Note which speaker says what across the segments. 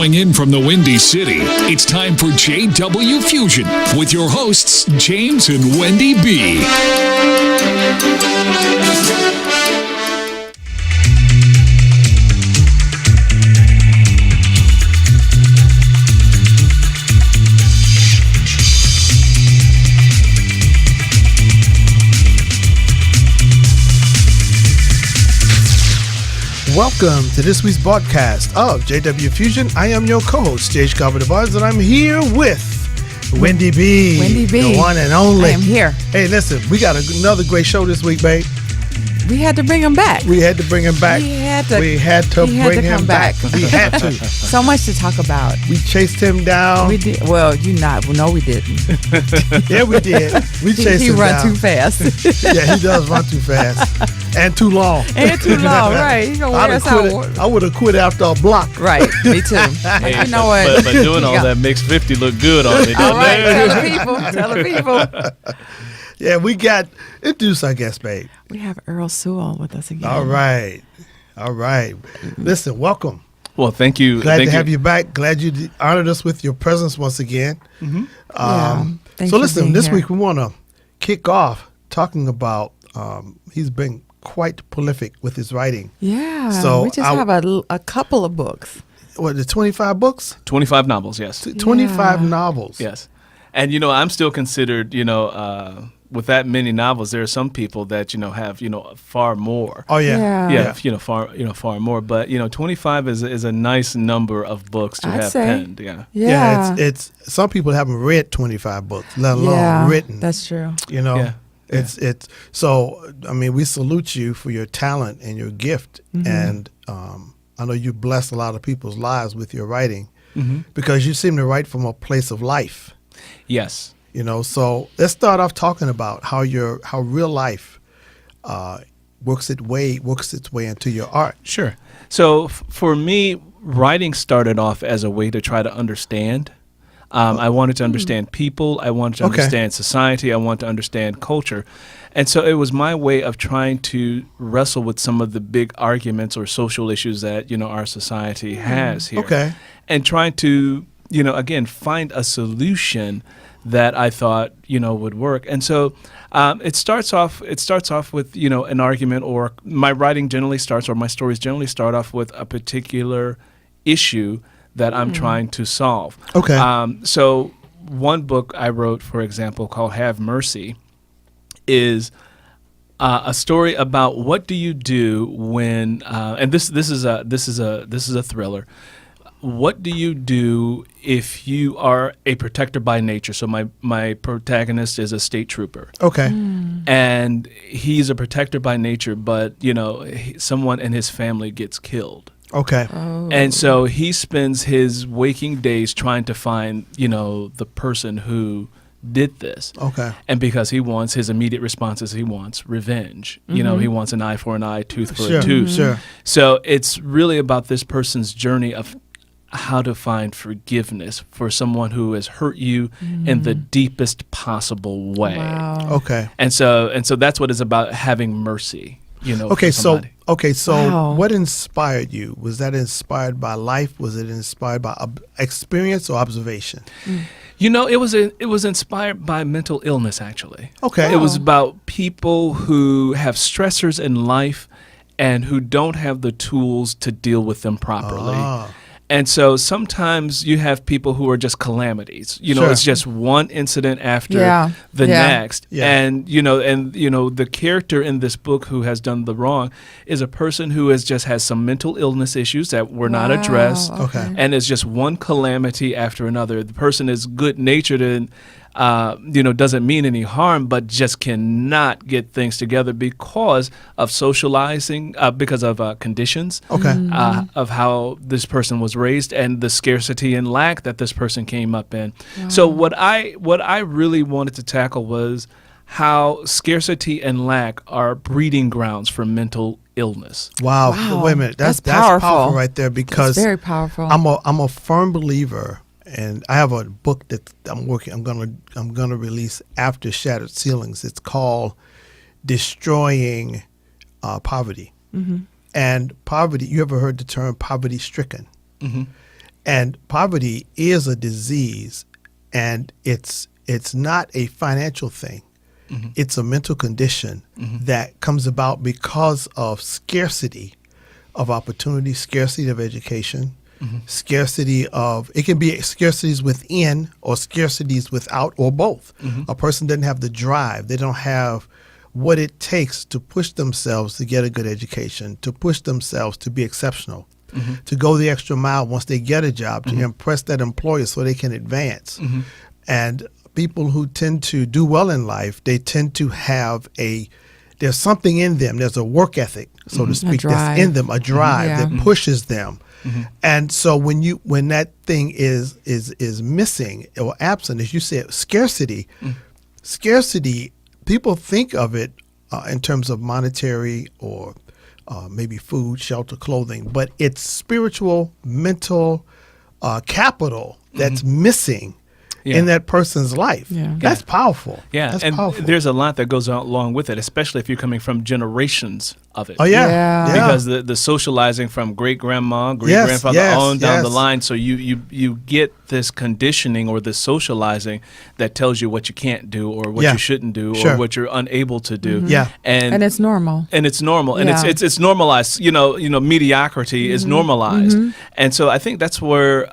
Speaker 1: Flowing in from the Windy City, it's time for JW Fusion with your hosts, James and Wendy B.
Speaker 2: Welcome to this week's broadcast of JW Fusion. I am your co-host, J.H. Garber-DeVars, and I'm here with Wendy B.
Speaker 3: Wendy B.
Speaker 2: The one and only.
Speaker 3: I am here.
Speaker 2: Hey, listen, we got another great show this week, babe.
Speaker 3: We had to bring him back.
Speaker 2: We had to bring him back.
Speaker 3: We had to
Speaker 2: bring him back. We had to.
Speaker 3: So much to talk about.
Speaker 2: We chased him down.
Speaker 3: We did. Well, no, we didn't.
Speaker 2: Yeah, we did. We chased him down.
Speaker 3: He run too fast.
Speaker 2: Yeah, he does run too fast. And too long.
Speaker 3: Right. He's gonna wear us out.
Speaker 2: I would have quit after a block.
Speaker 3: Right, me too.
Speaker 4: Hey,
Speaker 3: you know what?
Speaker 4: But doing all that makes 50 look good on me.
Speaker 3: All right, tell the people.
Speaker 2: Yeah, we got introduce our guest, babe.
Speaker 3: We have Earl Sewell with us again.
Speaker 2: All right. Listen, welcome.
Speaker 4: Well, thank you.
Speaker 2: Glad to have you back. Glad you honored us with your presence once again.
Speaker 3: Mm-hmm.
Speaker 2: So listen, this week we want to kick off talking about, he's been quite prolific with his writing.
Speaker 3: Yeah,
Speaker 2: so
Speaker 3: we just have a couple of books.
Speaker 2: What, the 25 books?
Speaker 4: 25 novels, yes.
Speaker 2: 25 novels.
Speaker 4: Yes. And, I'm still considered, with that many novels, there are some people that, have, far more.
Speaker 2: Oh, yeah.
Speaker 4: Yeah, far more. But, 25 is a nice number of books to have penned.
Speaker 2: Yeah, it's some people haven't read 25 books, let alone written.
Speaker 3: That's true.
Speaker 4: Yeah.
Speaker 2: It's so, I mean, we salute you for your talent and your gift. Mm-hmm. And I know you bless a lot of people's lives with your writing because you seem to write from a place of life.
Speaker 4: Yes.
Speaker 2: So let's start off talking about how real life works its way into your art.
Speaker 4: Sure. So for me, writing started off as a way to try to understand. I wanted to understand people. I wanted to understand society. I wanted to understand culture. And so it was my way of trying to wrestle with some of the big arguments or social issues that, our society has here.
Speaker 2: Okay.
Speaker 4: And trying to, again, find a solution that I thought, would work. And so it starts off with, an argument, or my writing generally starts, or my stories generally start off with a particular issue that I'm trying to solve.
Speaker 2: Okay.
Speaker 4: So one book I wrote, for example, called Have Mercy, is a story about what do you do when, and this is a thriller. What do you do if you are a protector by nature? So my protagonist is a state trooper.
Speaker 2: Okay.
Speaker 4: And he's a protector by nature, but someone in his family gets killed.
Speaker 2: Okay.
Speaker 3: Oh.
Speaker 4: And so he spends his waking days trying to find, the person who did this.
Speaker 2: Okay.
Speaker 4: And because he wants, his immediate response is he wants revenge. He wants an eye for an eye, tooth for a tooth.
Speaker 2: Sure.
Speaker 4: So it's really about this person's journey of how to find forgiveness for someone who has hurt you in the deepest possible way.
Speaker 3: Wow.
Speaker 2: Okay.
Speaker 4: And so that's what it's about, having mercy.
Speaker 2: Okay,
Speaker 4: so
Speaker 3: Wow.
Speaker 2: What inspired you? Was that inspired by life? Was it inspired by experience or observation?
Speaker 4: It was inspired by mental illness, actually.
Speaker 2: Okay.
Speaker 4: It was about people who have stressors in life and who don't have the tools to deal with them properly. And so sometimes you have people who are just calamities.
Speaker 2: Sure.
Speaker 4: It's just one incident after the next.
Speaker 2: Yeah.
Speaker 4: And the character in this book who has done the wrong is a person who has some mental illness issues that were not addressed.
Speaker 2: Okay.
Speaker 4: And it's just one calamity after another. The person is good-natured and doesn't mean any harm, but just cannot get things together because of socializing, because of conditions, of how this person was raised and the scarcity and lack that this person came up in. Wow. So what I really wanted to tackle was how scarcity and lack are breeding grounds for mental illness.
Speaker 2: Wow. Wait a minute. That's powerful right there, because
Speaker 3: that's very powerful.
Speaker 2: I'm a firm believer. And I have a book that I'm gonna release after Shattered Ceilings. It's called Destroying Poverty. And poverty, you ever heard the term poverty stricken? And poverty is a disease, and it's not a financial thing. It's a mental condition that comes about because of scarcity of opportunity, scarcity of education, scarcity of, it can be scarcities within or scarcities without or both. A person doesn't have the drive. They don't have what it takes to push themselves to get a good education, to push themselves to be exceptional, to go the extra mile once they get a job, to impress that employer so they can advance. And people who tend to do well in life, they tend to have there's something in them. There's a work ethic, so to speak, that's in them, a drive that pushes them. And so when that thing is missing or absent, as you said, scarcity, people think of it in terms of monetary or maybe food, shelter, clothing, but it's spiritual, mental capital that's missing in that person's life. That's powerful. That's powerful.
Speaker 4: There's a lot that goes along with it, especially if you're coming from generations of it.
Speaker 2: Oh, yeah.
Speaker 4: Because the socializing from great-grandma, great-grandfather on down the line, so you get this conditioning or this socializing that tells you what you can't do or what you shouldn't do or what you're unable to do.
Speaker 3: And it's normal.
Speaker 4: And it's normal. And it's normalized. Mediocrity is normalized. And so I think that's where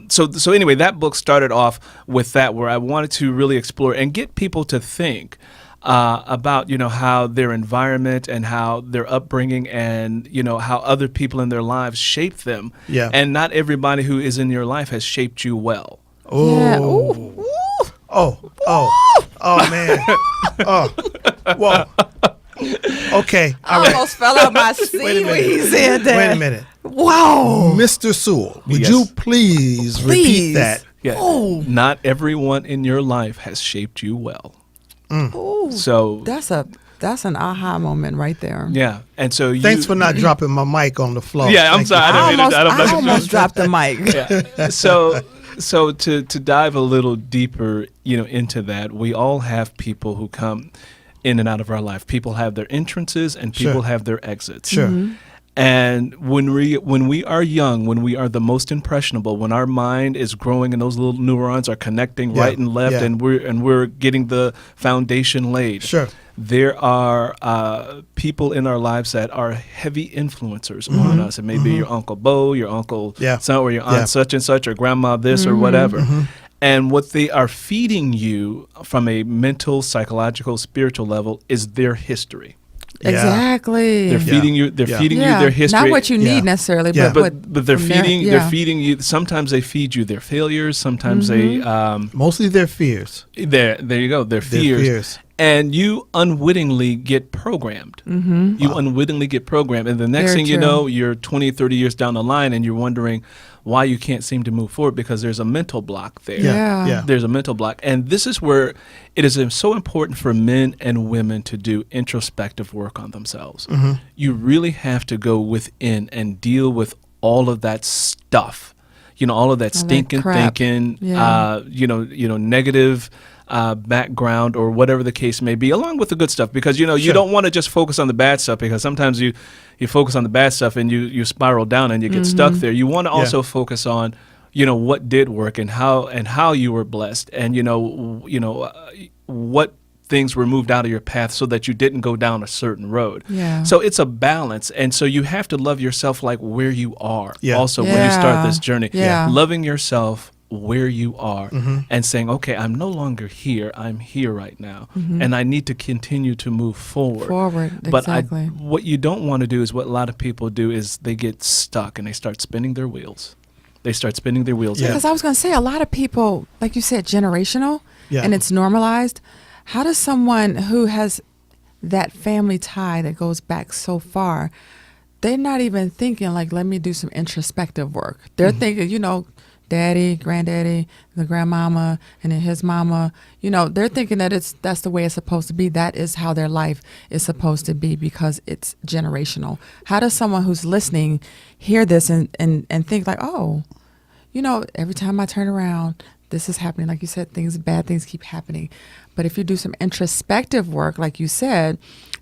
Speaker 4: so anyway, that book started off with that, where I wanted to really explore and get people to think about how their environment and how their upbringing and how other people in their lives shape them. And not everybody who is in your life has shaped you well.
Speaker 2: Oh, man. Whoa. Okay.
Speaker 3: I almost fell out my seat when he said that.
Speaker 2: Wait a minute.
Speaker 3: Wow.
Speaker 2: Mr. Sewell, would you please repeat that?
Speaker 4: Not everyone in your life has shaped you well.
Speaker 3: Ooh,
Speaker 4: so
Speaker 3: that's an aha moment right there.
Speaker 4: Yeah, and so
Speaker 2: thanks for not dropping my mic on the floor.
Speaker 4: Yeah, I'm sorry.
Speaker 3: I almost dropped the mic.
Speaker 4: So to dive a little deeper, into that, we all have people who come in and out of our life. People have their entrances and people have their exits. And when we are young, when we are the most impressionable, when our mind is growing and those little neurons are connecting right and left, and we're getting the foundation laid. There are people in our lives that are heavy influencers on us. It may be your Uncle Bo, your Uncle son, or your Aunt such and such, or Grandma this or whatever. And what they are feeding you from a mental, psychological, spiritual level is their history.
Speaker 3: Exactly.
Speaker 4: They're feeding you. They're feeding you their history.
Speaker 3: Not what you need necessarily,
Speaker 4: but they're feeding you. Sometimes they feed you their failures. Sometimes they
Speaker 2: mostly their fears.
Speaker 4: There you go. Their fears. And you unwittingly get programmed. You unwittingly get programmed. And the next thing you know, you're 20, 30 years down the line and you're wondering why you can't seem to move forward, because there's a mental block there. There's a mental block. And this is where it is so important for men and women to do introspective work on themselves. You really have to go within and deal with all of that stuff. All of that stinking thinking, negative background or whatever the case may be, along with the good stuff, because you don't want to just focus on the bad stuff, because sometimes you focus on the bad stuff and you spiral down and you get stuck there. You want to also focus on what did work and how you were blessed, and what things were moved out of your path so that you didn't go down a certain road. So it's a balance, and so you have to love yourself like where you are also when you start this journey. Loving yourself where you are and saying, okay, I'm no longer here, I'm here right now, and I need to continue to move forward. But what you don't want to do is what a lot of people do is they get stuck and they start spinning their wheels. Because
Speaker 3: I was going to say, a lot of people, like you said, generational, and it's normalized. How does someone who has that family tie that goes back so far, they're not even thinking like, let me do some introspective work. They're thinking, daddy, granddaddy, the grandmama, and then his mama, they're thinking that that's the way it's supposed to be. That is how their life is supposed to be, because it's generational. How does someone who's listening hear this and think like, oh, every time I turn around, this is happening. Like you said, bad things keep happening. But if you do some introspective work, like you said,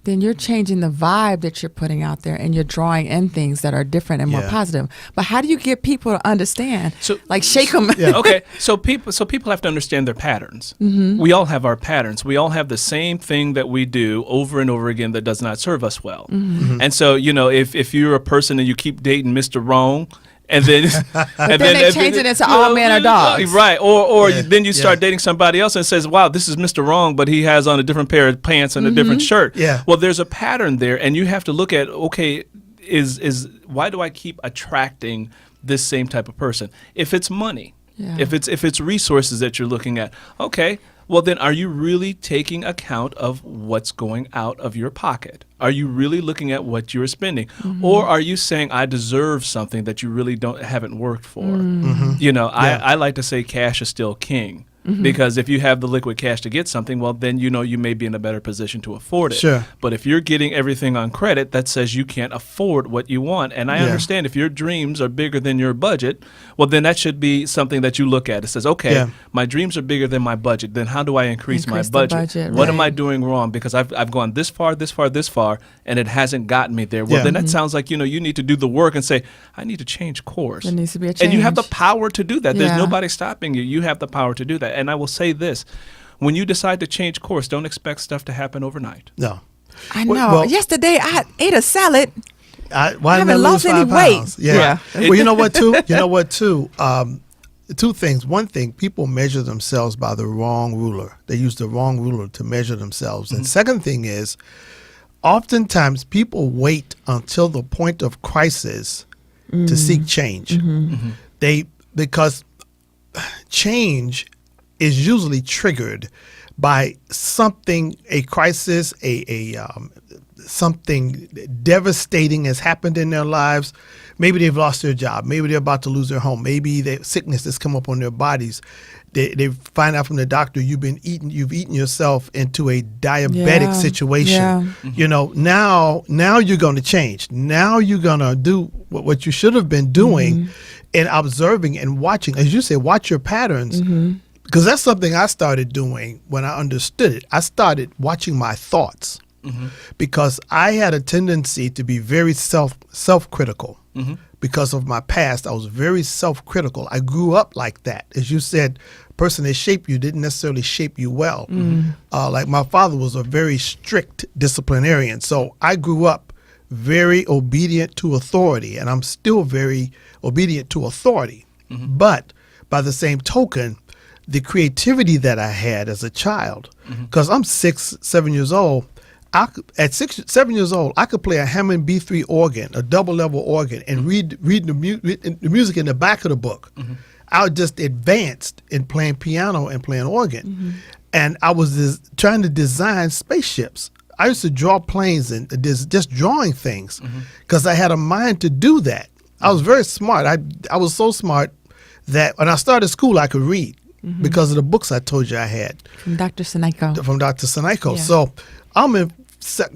Speaker 3: then you're changing the vibe that you're putting out there, and you're drawing in things that are different and more positive. But how do you get people to understand?
Speaker 4: So,
Speaker 3: like shake them.
Speaker 2: Yeah.
Speaker 4: Okay, so people have to understand their patterns. We all have our patterns. We all have the same thing that we do over and over again that does not serve us well. And so, if you're a person and you keep dating Mr. Wrong, and then
Speaker 3: then they change it into all men are dogs.
Speaker 4: Right. Or then you start dating somebody else and says, wow, this is Mr. Wrong, but he has on a different pair of pants and a different shirt.
Speaker 2: Yeah.
Speaker 4: Well, there's a pattern there, and you have to look at, okay, is why do I keep attracting this same type of person? If it's money, if it's resources that you're looking at, okay, well then are you really taking account of what's going out of your pocket? Are you really looking at what you're spending? Or are you saying I deserve something that you really haven't worked for? I like to say cash is still king. Because if you have the liquid cash to get something, well, then you may be in a better position to afford it.
Speaker 2: Sure.
Speaker 4: But if you're getting everything on credit, that says you can't afford what you want. And I understand if your dreams are bigger than your budget, well, then that should be something that you look at. It says, okay, my dreams are bigger than my budget. Then how do I increase my budget? What am I doing wrong? Because I've gone this far, and it hasn't gotten me there. Well, then that sounds like, you need to do the work and say, I need to change course.
Speaker 3: There needs to be a change.
Speaker 4: And you have the power to do that. There's nobody stopping you. You have the power to do that. And I will say this, when you decide to change course, don't expect stuff to happen overnight.
Speaker 2: No.
Speaker 3: I know. Well, yesterday I ate a salad.
Speaker 2: I
Speaker 3: haven't lost any weight.
Speaker 2: Yeah. Well, you know what, too? Two things. One thing, people measure themselves by the wrong ruler. They use the wrong ruler to measure themselves. And second thing is, oftentimes people wait until the point of crisis to seek change. Because change is usually triggered by something, a crisis, something devastating has happened in their lives. Maybe they've lost their job. Maybe they're about to lose their home. Maybe the sickness has come up on their bodies. They find out from the doctor you've eaten yourself into a diabetic situation. Now you're going to change. Now you're going to do what you should have been doing and observing and watching. As you say, watch your patterns. Because that's something I started doing when I understood it. I started watching my thoughts because I had a tendency to be very self-critical. Because of my past, I was very self-critical. I grew up like that. As you said, a person that shaped you didn't necessarily shape you well. Like my father was a very strict disciplinarian. So I grew up very obedient to authority, and I'm still very obedient to authority. But by the same token, the creativity that I had as a child, because I'm 7 years old, at 7 years old, I could play a Hammond B3 organ, a double level organ, and read the music in the back of the book. I was just advanced in playing piano and playing organ. And I was trying to design spaceships. I used to draw planes and just drawing things because I had a mind to do that. I was very smart. I was so smart that when I started school, I could read. Because of the books I told you I had.
Speaker 3: From Dr. Sinaico.
Speaker 2: From Dr. Sinaico. So I'm in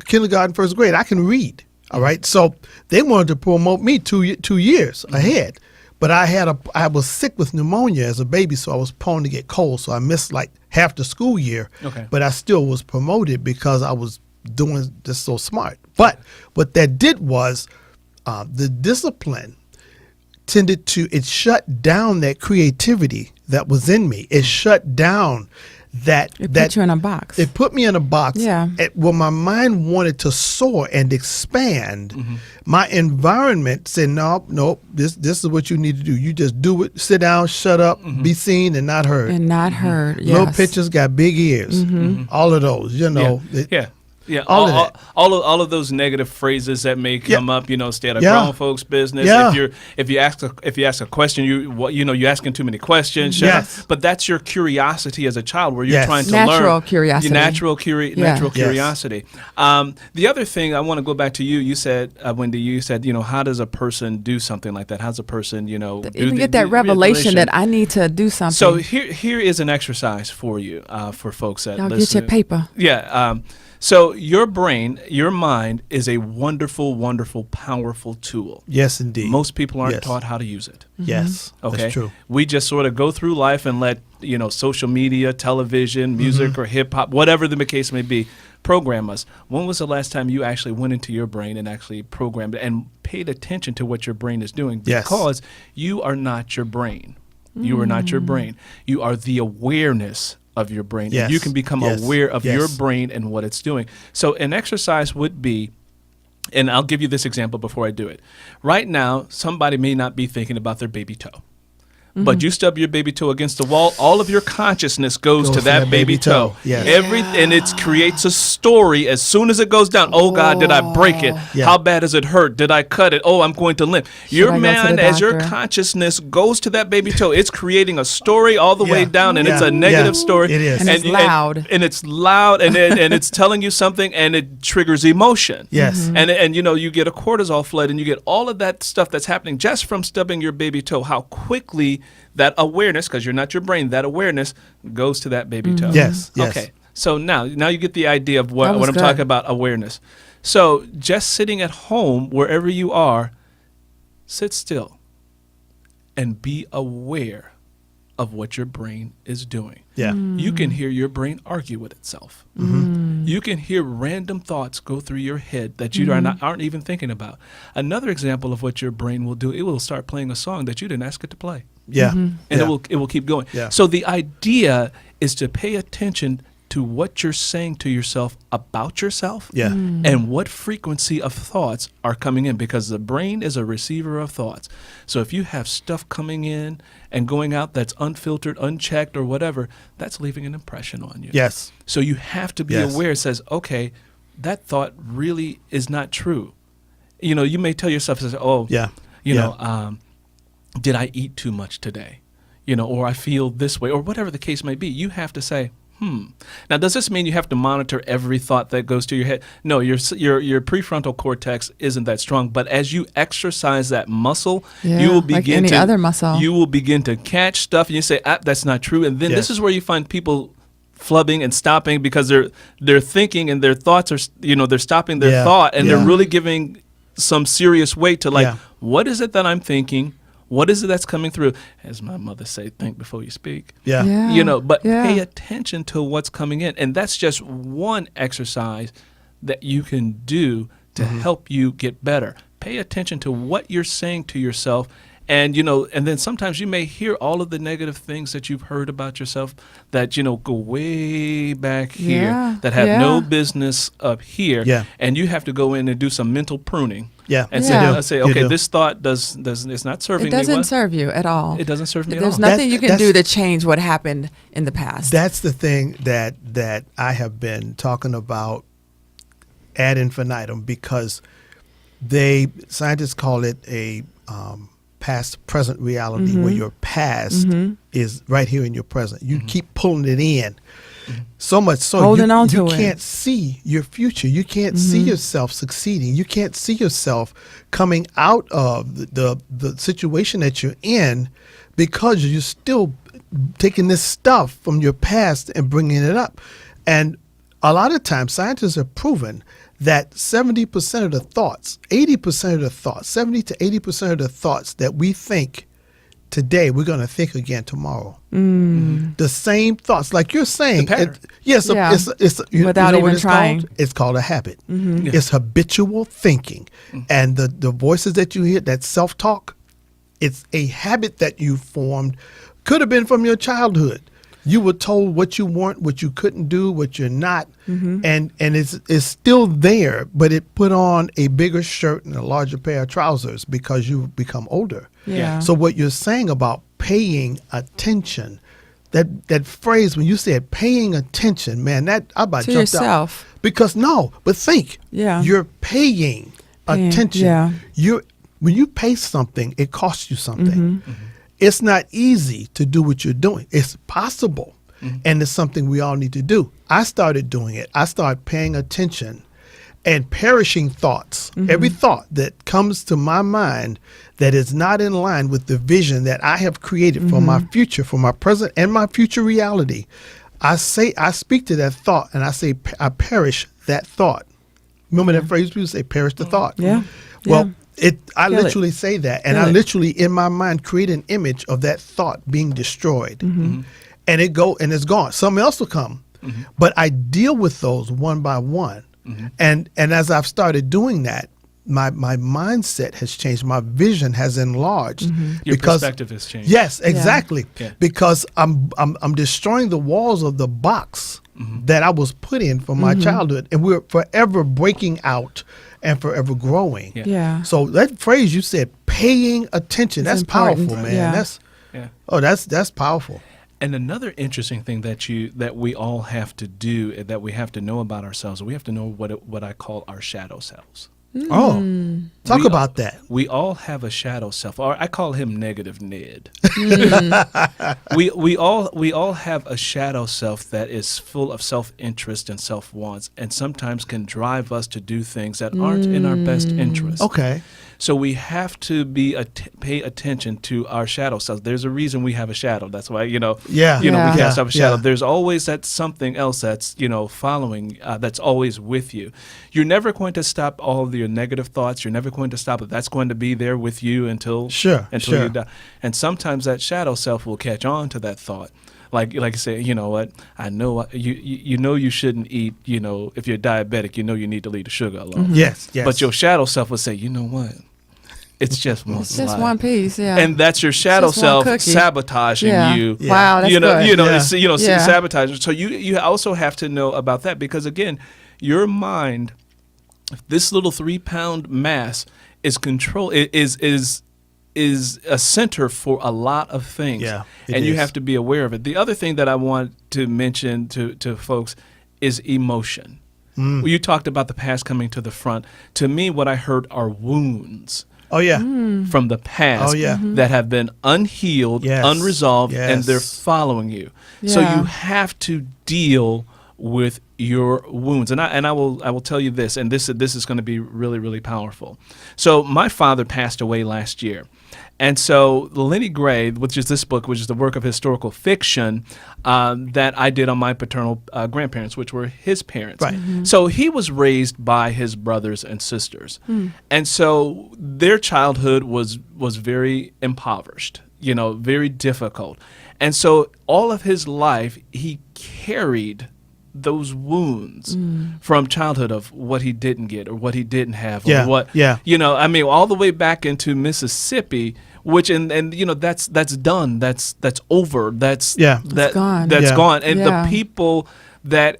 Speaker 2: kindergarten, first grade. I can read. All right. So they wanted to promote me 2 years ahead. But I was sick with pneumonia as a baby, so I was prone to get cold. So I missed like half the school year. But I still was promoted because I was doing just so smart. But what that did was the discipline it shut down that creativity that was in me. It shut down
Speaker 3: It put you in a box.
Speaker 2: It put me in a box. When my mind wanted to soar and expand, my environment said, no, this is what you need to do. You just do it, sit down, shut up, be seen and not heard. Little pictures got big ears. All of those,
Speaker 4: all of those negative phrases that may come up, stay out of grown folks' business. If you ask a question, you're asking too many questions. But that's your curiosity as a child, where you're trying to learn. Natural curiosity. The other thing I want to go back to you said, Wendy, how does a person do something like that? How does a person,
Speaker 3: get that revelation that I need to do something?
Speaker 4: So here is an exercise for you, for folks that listen.
Speaker 3: Get your paper.
Speaker 4: So your brain, your mind is a wonderful, wonderful, powerful tool.
Speaker 2: Yes, indeed.
Speaker 4: Most people aren't
Speaker 2: Yes.
Speaker 4: taught how to use it.
Speaker 2: Yes,
Speaker 4: Okay.
Speaker 2: that's true.
Speaker 4: We just sort of go through life and let, social media, television, music, or hip hop, whatever the case may be, program us. When was the last time you actually went into your brain and actually programmed it and paid attention to what your brain is doing?
Speaker 2: Yes.
Speaker 4: Because you are not your brain. You are not your brain. You are the awareness of your brain.
Speaker 2: Yes.
Speaker 4: And you can become
Speaker 2: Yes.
Speaker 4: aware of your
Speaker 2: Yes.
Speaker 4: brain and what it's doing. So an exercise would be, and I'll give you this example before I do it. Right now, somebody may not be thinking about their baby toe. But you stub your baby toe against the wall, all of your consciousness goes to that baby toe.
Speaker 2: Yes.
Speaker 4: And it creates a story as soon as it goes down. Oh, God, did I break it?
Speaker 2: Yeah.
Speaker 4: How bad does it hurt? Did I cut it? Oh, I'm going to limp. Your
Speaker 3: I go to
Speaker 4: mind,
Speaker 3: the
Speaker 4: as your
Speaker 3: doctor?
Speaker 4: consciousness goes to that baby toe, it's creating a story all the way
Speaker 2: Yeah.
Speaker 4: down, and
Speaker 2: Yeah.
Speaker 4: it's a negative
Speaker 2: Yeah.
Speaker 4: story.
Speaker 2: It is.
Speaker 3: And it's loud.
Speaker 4: And it's loud, and it's telling you something, and it triggers emotion.
Speaker 2: Yes.
Speaker 4: And you get a cortisol flood, and you get all of that stuff that's happening just from stubbing your baby toe. How quickly that awareness, because you're not your brain, that awareness goes to that baby toe.
Speaker 2: Yes. Yes.
Speaker 4: Okay. So now you get the idea of what
Speaker 3: That was
Speaker 4: I'm
Speaker 3: good.
Speaker 4: talking about, awareness. So just sitting at home, wherever you are, sit still and be aware of what your brain is doing.
Speaker 2: Yeah.
Speaker 4: You can hear your brain argue with itself. You can hear random thoughts go through your head that you aren't even thinking about. Another example of what your brain will do, it will start playing a song that you didn't ask it to play.
Speaker 2: Yeah.
Speaker 4: And
Speaker 2: Yeah.
Speaker 4: it will keep going.
Speaker 2: Yeah.
Speaker 4: So the idea is to pay attention to what you're saying to yourself about yourself
Speaker 2: Yeah.
Speaker 4: and what frequency of thoughts are coming in, because the brain is a receiver of thoughts. So if you have stuff coming in and going out that's unfiltered, unchecked, or whatever, that's leaving an impression on you.
Speaker 2: Yes.
Speaker 4: So you have to be
Speaker 2: Yes.
Speaker 4: aware. It says, okay, that thought really is not true. You may tell yourself, oh,
Speaker 2: Yeah.
Speaker 4: did I eat too much today? Or I feel this way, or whatever the case may be. You have to say, Now, does this mean you have to monitor every thought that goes to your head? No, your prefrontal cortex isn't that strong. But as you exercise that muscle, you will
Speaker 3: like
Speaker 4: begin
Speaker 3: any other muscle.
Speaker 4: You will begin to catch stuff, and you say, that's not true. And then
Speaker 2: Yes.
Speaker 4: this is where you find people flubbing and stopping because they're thinking and their thoughts are, they're stopping their
Speaker 2: Yeah.
Speaker 4: thought, and
Speaker 2: Yeah.
Speaker 4: they're really giving some serious weight to
Speaker 2: Yeah.
Speaker 4: what is it that I'm thinking? What is it that's coming through? As my mother say, think before you speak.
Speaker 2: Yeah.
Speaker 4: But
Speaker 3: Yeah.
Speaker 4: pay attention to what's coming in. And that's just one exercise that you can do to help you get better. Pay attention to what you're saying to yourself. And, and then sometimes you may hear all of the negative things that you've heard about yourself that, go way back here
Speaker 3: Yeah.
Speaker 4: that have
Speaker 3: Yeah.
Speaker 4: no business up here.
Speaker 2: Yeah.
Speaker 4: And you have to go in and do some mental pruning.
Speaker 2: Yeah.
Speaker 4: And
Speaker 3: Yeah.
Speaker 4: say,
Speaker 2: You
Speaker 4: okay,
Speaker 2: do.
Speaker 4: this thought it's not serving
Speaker 3: It
Speaker 4: me
Speaker 3: doesn't
Speaker 4: well.
Speaker 3: serve you at all.
Speaker 4: It doesn't serve me at
Speaker 3: There's
Speaker 4: all.
Speaker 3: nothing you can
Speaker 2: That's-
Speaker 3: do to change what happened in the past.
Speaker 2: That's the thing that I have been talking about ad infinitum, because scientists call it a past present reality, where your past is right here in your present. You keep pulling it in. So much so
Speaker 3: Holding on
Speaker 2: you
Speaker 3: to it.
Speaker 2: can't see your future. You can't see yourself succeeding. You can't see yourself coming out of the situation that you're in, because you're still taking this stuff from your past and bringing it up. And a lot of times scientists have proven that 70% of the thoughts, 80% of the thoughts, 70 to 80% of the thoughts that we think today, we're going to think again tomorrow. The same thoughts, like you're saying.
Speaker 4: The pattern.
Speaker 2: Yes,
Speaker 3: Yeah. Without
Speaker 2: what
Speaker 3: even
Speaker 2: it's
Speaker 3: trying.
Speaker 2: called? It's called a habit.
Speaker 4: Yeah.
Speaker 2: It's habitual thinking. And the voices that you hear, that self-talk, it's a habit that you formed, could have been from your childhood. You were told what you weren't, what you couldn't do, what you're not, and it's still there, but it put on a bigger shirt and a larger pair of trousers because you've become older.
Speaker 3: Yeah.
Speaker 2: So what you're saying about paying attention, that phrase when you said paying attention, man, that I about
Speaker 3: To
Speaker 2: jumped
Speaker 3: yourself.
Speaker 2: out. Because but think,
Speaker 3: Yeah.
Speaker 2: you're paying attention.
Speaker 3: yeah.
Speaker 2: When you pay something, it costs you something. It's not easy to do what you're doing. It's possible, and it's something we all need to do. I started doing it. I started paying attention and perishing thoughts. Every thought that comes to my mind that is not in line with the vision that I have created for my future, for my present and my future reality, I speak to that thought and I say, I perish that thought. Remember that phrase people say, perish the thought.
Speaker 3: Yeah.
Speaker 2: Well, I
Speaker 3: Kill it.
Speaker 2: literally say that, and
Speaker 3: Kill
Speaker 2: I
Speaker 3: it.
Speaker 2: literally in my mind create an image of that thought being destroyed, and it's gone. Something else will come, but I deal with those one by one, and as I've started doing that, my mindset has changed. My vision has enlarged.
Speaker 4: Your
Speaker 2: because
Speaker 4: perspective has changed.
Speaker 2: Yes, exactly.
Speaker 4: Yeah.
Speaker 2: Because I'm destroying the walls of the box that I was put in from my childhood, and we're forever breaking out and forever growing.
Speaker 3: Yeah.
Speaker 2: So that phrase you said, paying attention, that's
Speaker 3: important.
Speaker 2: powerful, man.
Speaker 3: Yeah.
Speaker 2: That's powerful.
Speaker 4: And another interesting thing that we all have to do, that we have to know about ourselves, we have to know what I call our shadow selves.
Speaker 2: Oh, talk about that.
Speaker 4: We all have a shadow self, or I call him Negative Ned. we all have a shadow self that is full of self-interest and self-wants, and sometimes can drive us to do things that aren't in our best interest.
Speaker 2: Okay.
Speaker 4: So we have to pay attention to our shadow self. There's a reason we have a shadow. That's why, we cast off a shadow.
Speaker 2: Yeah.
Speaker 4: There's always that something else that's, following, that's always with you. You're never going to stop all of your negative thoughts. You're never going to stop it. That's going to be there with you until you die. And sometimes that shadow self will catch on to that thought. Like you say, you know what? I know you shouldn't eat. If you're diabetic, you need to leave the sugar alone.
Speaker 2: Yes.
Speaker 4: But your shadow self will say, you know what? It's just one.
Speaker 3: It's just one piece, yeah.
Speaker 4: And that's your shadow
Speaker 3: It's just one
Speaker 4: self
Speaker 3: cookie.
Speaker 4: sabotaging you.
Speaker 2: Yeah.
Speaker 3: Wow, that's good.
Speaker 4: It's sabotaging. So you also have to know about that, because again, your mind, this little 3-pound mass is a center for a lot of things.
Speaker 2: Yeah,
Speaker 4: and you have to be aware of it. The other thing that I want to mention to folks is emotion. Well, you talked about the past coming to the front. To me, what I heard are wounds.
Speaker 2: Oh, yeah.
Speaker 4: From the past that have been unhealed, unresolved, and they're following you.
Speaker 3: Yeah.
Speaker 4: So you have to deal with your wounds. And I will tell you this, and this is going to be really, really powerful. So my father passed away last year. And so Lenny Gray, which is this book, which is the work of historical fiction that I did on my paternal grandparents, which were his parents.
Speaker 2: Right.
Speaker 4: So he was raised by his brothers and sisters. And so their childhood was very impoverished, very difficult. And so all of his life, he carried those wounds from childhood of what he didn't get or what he didn't have or all the way back into Mississippi, which and that's done, that's over, that's
Speaker 3: gone.
Speaker 4: That's gone. And
Speaker 3: Yeah.
Speaker 4: the people that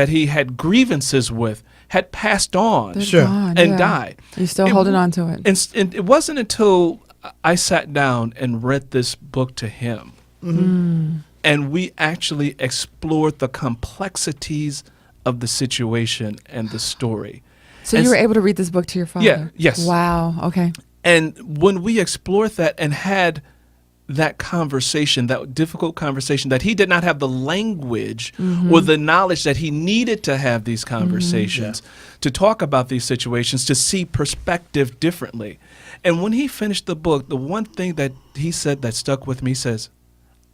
Speaker 4: he had grievances with had passed on
Speaker 3: They're gone,
Speaker 4: and died.
Speaker 3: You're still holding on to it.
Speaker 4: And it wasn't until I sat down and read this book to him, and we actually explored the complexities of the situation and the story.
Speaker 3: So you were able to read this book to your father?
Speaker 4: Yeah, yes.
Speaker 3: Wow, okay.
Speaker 4: And when we explored that and had that conversation, that difficult conversation, that he did not have the language or the knowledge that he needed to have these conversations, to talk about these situations, to see perspective differently. And when he finished the book, the one thing that he said that stuck with me, says,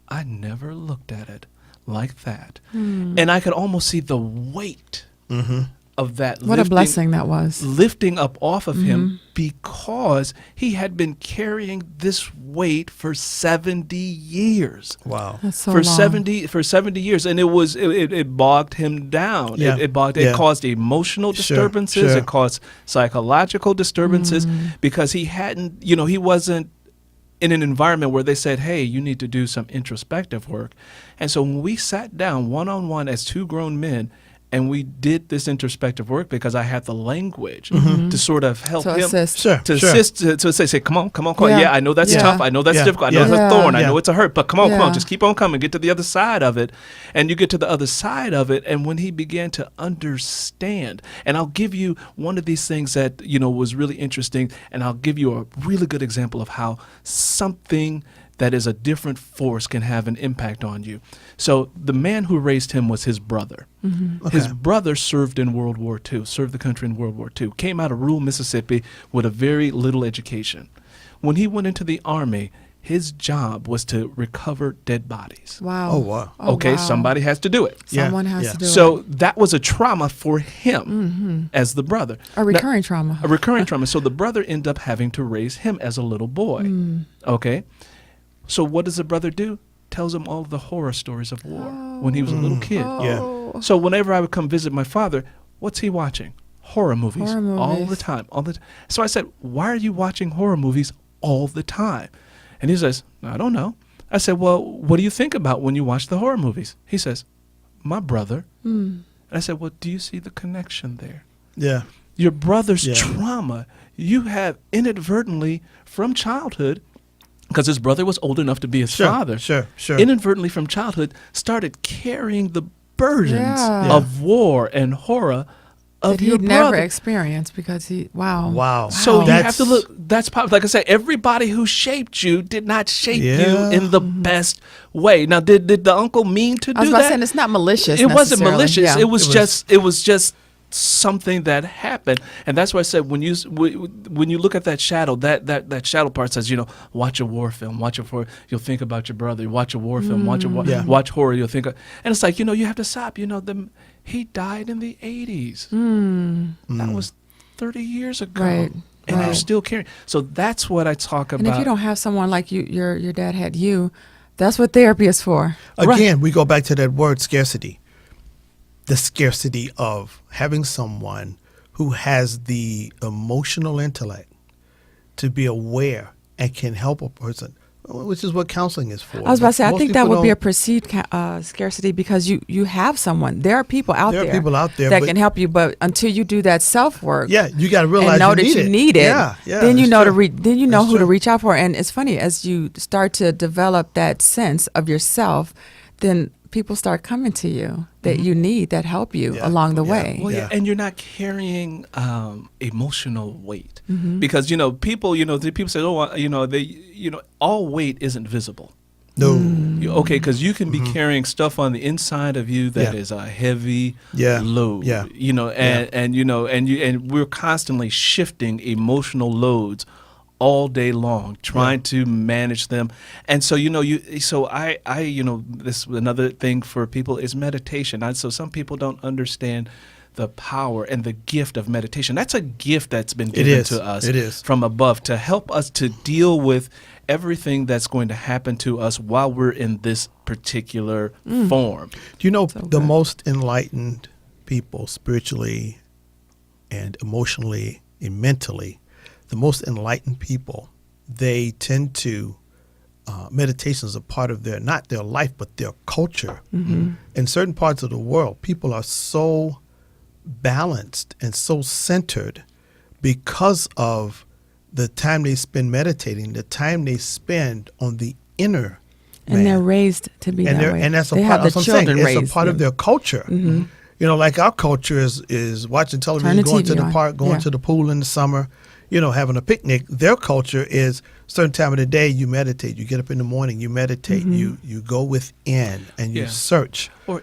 Speaker 4: I never looked at it like that. And I could almost see the weight of that.
Speaker 3: What a blessing that was.
Speaker 4: Lifting up off of him, because he had been carrying this weight for 70 years.
Speaker 2: Wow.
Speaker 3: That's so
Speaker 4: for
Speaker 3: long.
Speaker 4: 70 years, and it bogged him down.
Speaker 2: Yeah.
Speaker 4: It caused emotional disturbances.
Speaker 2: Sure.
Speaker 4: It caused psychological disturbances, because he hadn't, he wasn't in an environment where they said, hey, you need to do some introspective work. And so when we sat down one-on-one as two grown men, and we did this introspective work, because I had the language to sort of help him
Speaker 3: assist.
Speaker 4: assist to say, come on. Yeah, I know that's
Speaker 3: Yeah.
Speaker 4: tough. I know that's
Speaker 2: Yeah.
Speaker 4: difficult. I know
Speaker 2: Yeah.
Speaker 4: it's a thorn. I
Speaker 2: Yeah.
Speaker 4: know it's a hurt. But come on,
Speaker 3: Yeah.
Speaker 4: just keep on coming. Get to the other side of it. And you get to the other side of it. And when he began to understand, and I'll give you one of these things that, was really interesting. And I'll give you a really good example of how something that is a different force can have an impact on you. So the man who raised him was his brother. His brother served in World War II, served the country in World War II, came out of rural Mississippi with a very little education. When he went into the Army, His job was to recover dead bodies.
Speaker 3: Wow.
Speaker 2: Oh, wow.
Speaker 4: Okay,
Speaker 3: wow.
Speaker 4: somebody has to do it.
Speaker 3: Someone
Speaker 2: Yeah,
Speaker 3: has
Speaker 2: yeah.
Speaker 3: to do it.
Speaker 4: So that was a trauma for him as the brother.
Speaker 3: A recurring trauma.
Speaker 4: A recurring trauma. So the brother ended up having to raise him as a little boy. Okay. So what does the brother do? Tells him all the horror stories of war when he was a little kid.
Speaker 2: Yeah.
Speaker 4: So whenever I would come visit my father, what's he watching? Horror movies.
Speaker 3: Horror movies.
Speaker 4: All the time. So I said, why are you watching horror movies all the time? And he says, I don't know. I said, well, what do you think about when you watch the horror movies? He says, my brother. And I said, well, do you see the connection there?
Speaker 2: Yeah.
Speaker 4: Your brother's
Speaker 2: Yeah.
Speaker 4: trauma, you have inadvertently from childhood, because his brother was old enough to be his father,
Speaker 2: Sure.
Speaker 4: inadvertently from childhood started carrying the burdens
Speaker 3: Yeah.
Speaker 4: of war and horror of
Speaker 3: that
Speaker 4: your
Speaker 3: he'd never
Speaker 4: brother.
Speaker 3: experienced because
Speaker 2: Wow.
Speaker 4: So you
Speaker 2: That's-
Speaker 4: have to look. That's like I said. Everybody who shaped you did not shape
Speaker 2: Yeah.
Speaker 4: you in the best way. Now, did the uncle mean to
Speaker 3: I was
Speaker 4: do
Speaker 3: about
Speaker 4: that?
Speaker 3: saying it's not malicious.
Speaker 4: It wasn't
Speaker 3: necessarily.
Speaker 4: malicious.
Speaker 3: Yeah.
Speaker 4: It was just something that happened, and that's why I said when you look at that shadow, that shadow part says, watch a war film, you'll think about your brother. Watch a war film,
Speaker 2: Yeah.
Speaker 4: watch horror, you'll think, and it's like you have to stop. He died in the 80s. That was 30 years ago,
Speaker 3: Right,
Speaker 4: and
Speaker 3: right.
Speaker 4: you're still carrying. So that's what I talk about.
Speaker 3: And if you don't have someone like your dad had you, that's what therapy is for.
Speaker 2: Again, we go back to that word scarcity. The scarcity of having someone who has the emotional intellect to be aware and can help a person, which is what counseling is for.
Speaker 3: I was about to say, I
Speaker 2: Most
Speaker 3: think that
Speaker 2: people
Speaker 3: would be a
Speaker 2: don't-
Speaker 3: perceived scarcity because you have someone. There are people out
Speaker 2: There
Speaker 3: there,
Speaker 2: are people out there,
Speaker 3: that
Speaker 2: but-
Speaker 3: can help you, but until you do that self work,
Speaker 2: Yeah, you got to realize
Speaker 3: and know
Speaker 2: you
Speaker 3: that
Speaker 2: need
Speaker 3: you
Speaker 2: it.
Speaker 3: need it,
Speaker 2: Yeah,
Speaker 3: then you
Speaker 2: it's
Speaker 3: know
Speaker 2: true.
Speaker 3: then you know
Speaker 2: That's
Speaker 3: who to
Speaker 2: true.
Speaker 3: reach out for. And it's funny, as you start to develop that sense of yourself, then people start coming to you that you need, that help you
Speaker 2: Yeah.
Speaker 3: along the
Speaker 2: Yeah.
Speaker 3: way.
Speaker 4: Well,
Speaker 2: Yeah.
Speaker 4: and you're not carrying emotional weight
Speaker 3: Mm-hmm.
Speaker 4: because people the people say, all weight isn't visible.
Speaker 2: No.
Speaker 4: Okay, because you can be carrying stuff on the inside of you that
Speaker 2: Yeah.
Speaker 4: is a heavy
Speaker 2: Yeah.
Speaker 4: load.
Speaker 2: Yeah.
Speaker 4: And we're constantly shifting emotional loads all day long, trying to manage them. And so this another thing for people is meditation. So some people don't understand the power and the gift of meditation. That's a gift that's been given
Speaker 2: is.
Speaker 4: to us
Speaker 2: It is.
Speaker 4: from above to help us to deal with everything that's going to happen to us while we're in this particular form.
Speaker 2: Do you know
Speaker 3: So
Speaker 2: the
Speaker 3: good.
Speaker 2: most enlightened people spiritually and emotionally and mentally, the most enlightened people, they tend to, meditation is a part of not their life, but their culture. In certain parts of the world, people are so balanced and so centered because of the time they spend meditating, the time they spend on the inner
Speaker 3: And
Speaker 2: man.
Speaker 3: they're raised to be that way.
Speaker 2: And that's a
Speaker 3: they
Speaker 2: part.
Speaker 3: have
Speaker 2: That's
Speaker 3: the
Speaker 2: what I'm saying.
Speaker 3: children
Speaker 2: It's a
Speaker 3: raised
Speaker 2: part of
Speaker 3: them.
Speaker 2: their culture. Like our culture is watching television,
Speaker 3: Turn the
Speaker 2: going to
Speaker 3: TV
Speaker 2: the
Speaker 3: on.
Speaker 2: park, going
Speaker 3: Yeah.
Speaker 2: to the pool in the summer, having a picnic. Their culture is certain time of the day you meditate. You get up in the morning, you meditate. You go within and you
Speaker 4: Yeah.
Speaker 2: search.
Speaker 4: Or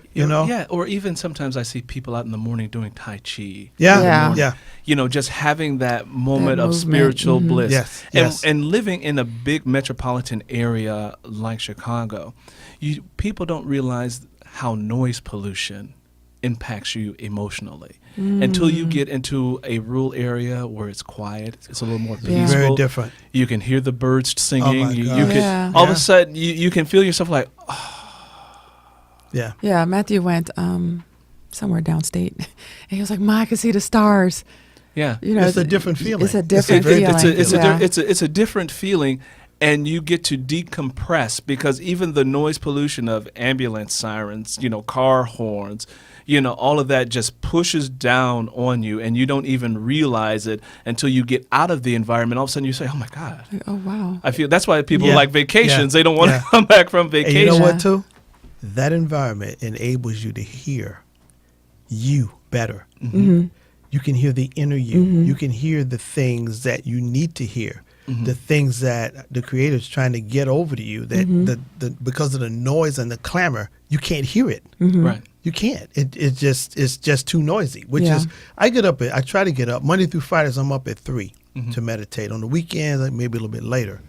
Speaker 4: or even sometimes I see people out in the morning doing Tai Chi.
Speaker 2: Yeah,
Speaker 3: Yeah.
Speaker 2: yeah.
Speaker 4: Just having that moment of
Speaker 3: movement.
Speaker 4: spiritual bliss.
Speaker 2: Yes,
Speaker 4: And,
Speaker 2: yes.
Speaker 4: and living in a big metropolitan area like Chicago, people don't realize how noise pollution impacts you emotionally until you get into a rural area where it's quiet, it's a little more
Speaker 3: Yeah.
Speaker 4: peaceful.
Speaker 2: Very different.
Speaker 4: You can hear the birds singing.
Speaker 2: my
Speaker 4: you
Speaker 2: gosh.
Speaker 4: can
Speaker 3: Yeah.
Speaker 4: all of
Speaker 2: Yeah.
Speaker 4: a sudden you can feel yourself like,
Speaker 2: Yeah.
Speaker 3: Yeah, Matthew went somewhere downstate, and he was like, "Ma, I can see the stars."
Speaker 4: yeah.
Speaker 2: It's a different feeling.
Speaker 3: It's a
Speaker 2: It's a
Speaker 3: different
Speaker 2: very
Speaker 3: feeling.
Speaker 2: different
Speaker 4: It's a different feeling, and you get to decompress because even the noise pollution of ambulance sirens, car horns, all of that just pushes down on you, and you don't even realize it until you get out of the environment. All of a sudden, you say, "Oh my God."
Speaker 3: Like, oh wow.
Speaker 4: I feel that's why people
Speaker 2: Yeah.
Speaker 4: like vacations.
Speaker 2: Yeah.
Speaker 4: They don't want to
Speaker 2: Yeah.
Speaker 4: come back from
Speaker 2: And
Speaker 4: vacation.
Speaker 2: you know
Speaker 3: Yeah.
Speaker 2: what, too? That environment enables you to hear you better. You can hear the inner you. You can hear the things that you need to hear, the things that the Creator's trying to get over to you. That because of the noise and the clamor, you can't hear it.
Speaker 4: Right.
Speaker 2: You can't. It's just too noisy. Which
Speaker 3: Yeah.
Speaker 2: is, I try to get up Monday through Fridays. I'm up at 3 to meditate. On the weekends, maybe a little bit later.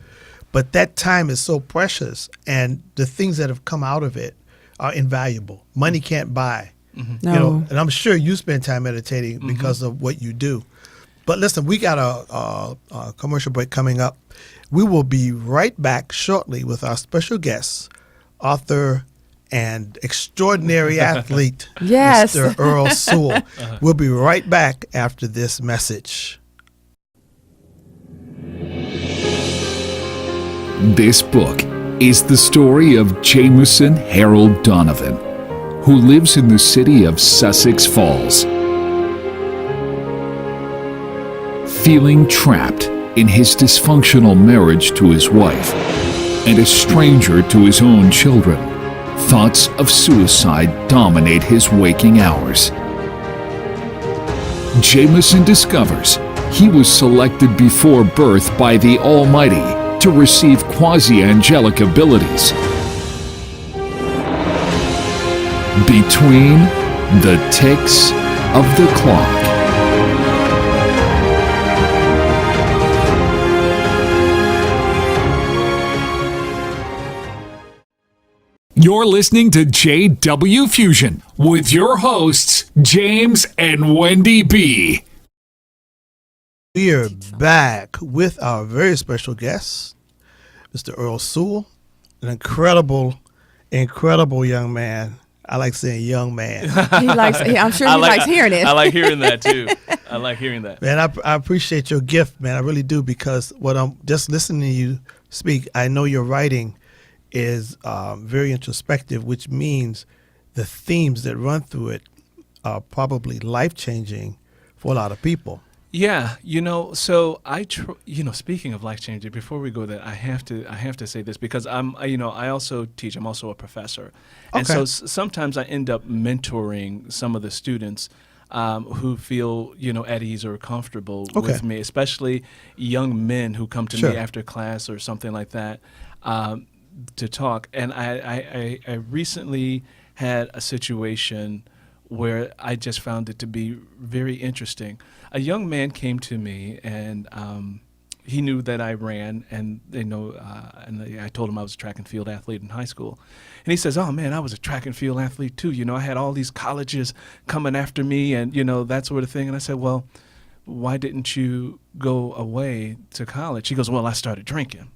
Speaker 2: But that time is so precious, and the things that have come out of it are invaluable. Money can't buy.
Speaker 3: No.
Speaker 2: You know, and I'm sure you spend time meditating because of what you do. But listen, we got a commercial break coming up. We will be right back shortly with our special guest, author and extraordinary athlete,
Speaker 3: Yes.
Speaker 2: Mr. Earl Sewell. We'll be right back after this message.
Speaker 1: This book is the story of Jameson Harold Donovan, who lives in the city of Sussex Falls. Feeling trapped in his dysfunctional marriage to his wife and a stranger to his own children, thoughts of suicide dominate his waking hours. Jameson discovers he was selected before birth by the Almighty to receive quasi-angelic abilities. Between the ticks of the clock. You're listening to JW Fusion with your hosts, James and Wendy B.
Speaker 2: We are back with our very special guest, Mr. Earl Sewell, an incredible young man. I like saying young man.
Speaker 3: I'm sure he likes hearing it.
Speaker 4: I like hearing that too. I like hearing that.
Speaker 2: Man, I appreciate your gift, man. I really do, because what I'm just listening to you speak, I know your writing is very introspective, which means the themes that run through it are probably life-changing for a lot of people.
Speaker 4: Yeah, so speaking of life changing, before we go there, I have to say this, because I also teach. I'm also a professor, and so sometimes I end up mentoring some of the students who feel at ease or comfortable with me, especially young men who come to me after class or something like that to talk. And I recently had a situation where I just found it to be very interesting. A young man came to me, and he knew that I ran, and I told him I was a track and field athlete in high school. And he says, "Oh man, I was a track and field athlete too. I had all these colleges coming after me, and that sort of thing." And I said, "Well, why didn't you go away to college?" He goes, "Well, I started drinking."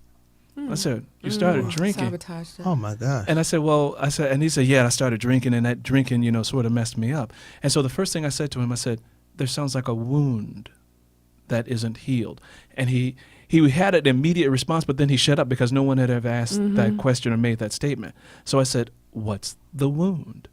Speaker 4: I said, "You started drinking?"
Speaker 3: Sabotaged it.
Speaker 2: Oh my God.
Speaker 4: And I said, and he said, "Yeah, I started drinking, and that drinking, sort of messed me up." And so the first thing I said to him, I said, "There sounds like a wound that isn't healed." And he had an immediate response, but then he shut up because no one had ever asked that question or made that statement. So I said, "What's the wound?"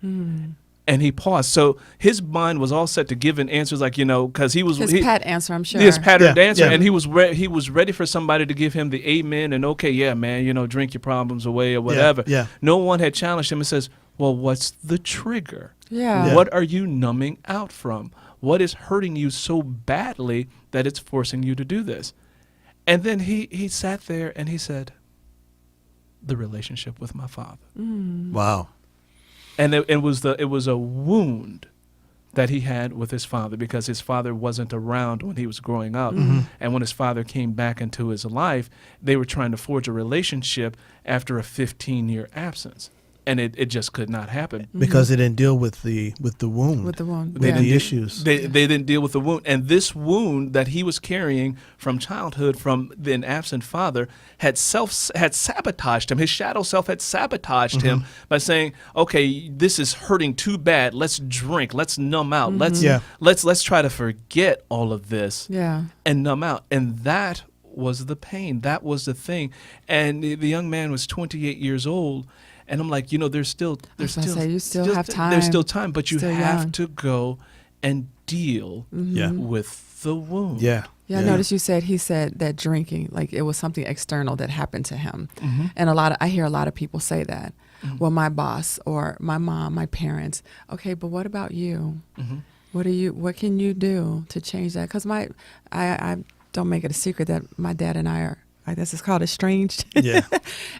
Speaker 4: And he paused. So his mind was all set to give an answer, like, because he was
Speaker 3: His pat answer, I'm sure.
Speaker 4: his patterned answer,
Speaker 2: yeah.
Speaker 4: and he was ready for somebody to give him the amen and okay, yeah, man, drink your problems away or whatever.
Speaker 2: Yeah.
Speaker 4: No one had challenged him and says, "Well, what's the trigger?
Speaker 3: Yeah.
Speaker 4: What are you numbing out from? What is hurting you so badly that it's forcing you to do this?" And then he sat there and he said, "The relationship with my father."
Speaker 2: Wow.
Speaker 4: And it was a wound that he had with his father, because his father wasn't around when he was growing up. And when his father came back into his life, they were trying to forge a relationship after a 15-year absence. And it just could not happen.
Speaker 2: Because they didn't deal with the wound.
Speaker 3: With the wound.
Speaker 2: With the issues.
Speaker 4: They didn't deal with the wound. And this wound that he was carrying from childhood from an absent father had sabotaged him. His shadow self had sabotaged him by saying, "Okay, this is hurting too bad. Let's drink. Let's numb out. Let's try to forget all of this and numb out." And that was the pain. That was the thing. And the young man was 28 years old. And I'm like, there's still
Speaker 3: you still have time.
Speaker 4: There's still time, but you
Speaker 3: Still
Speaker 4: have
Speaker 3: young.
Speaker 4: to go and deal with the wound.
Speaker 2: Yeah.
Speaker 3: Yeah, I noticed he said that drinking, like it was something external that happened to him. And I hear a lot of people say that. Well, my boss or my mom, my parents. Okay, but what about you? What can you do to change that? Because I don't make it a secret that my dad and I are, I guess it's called estranged.
Speaker 2: Yeah.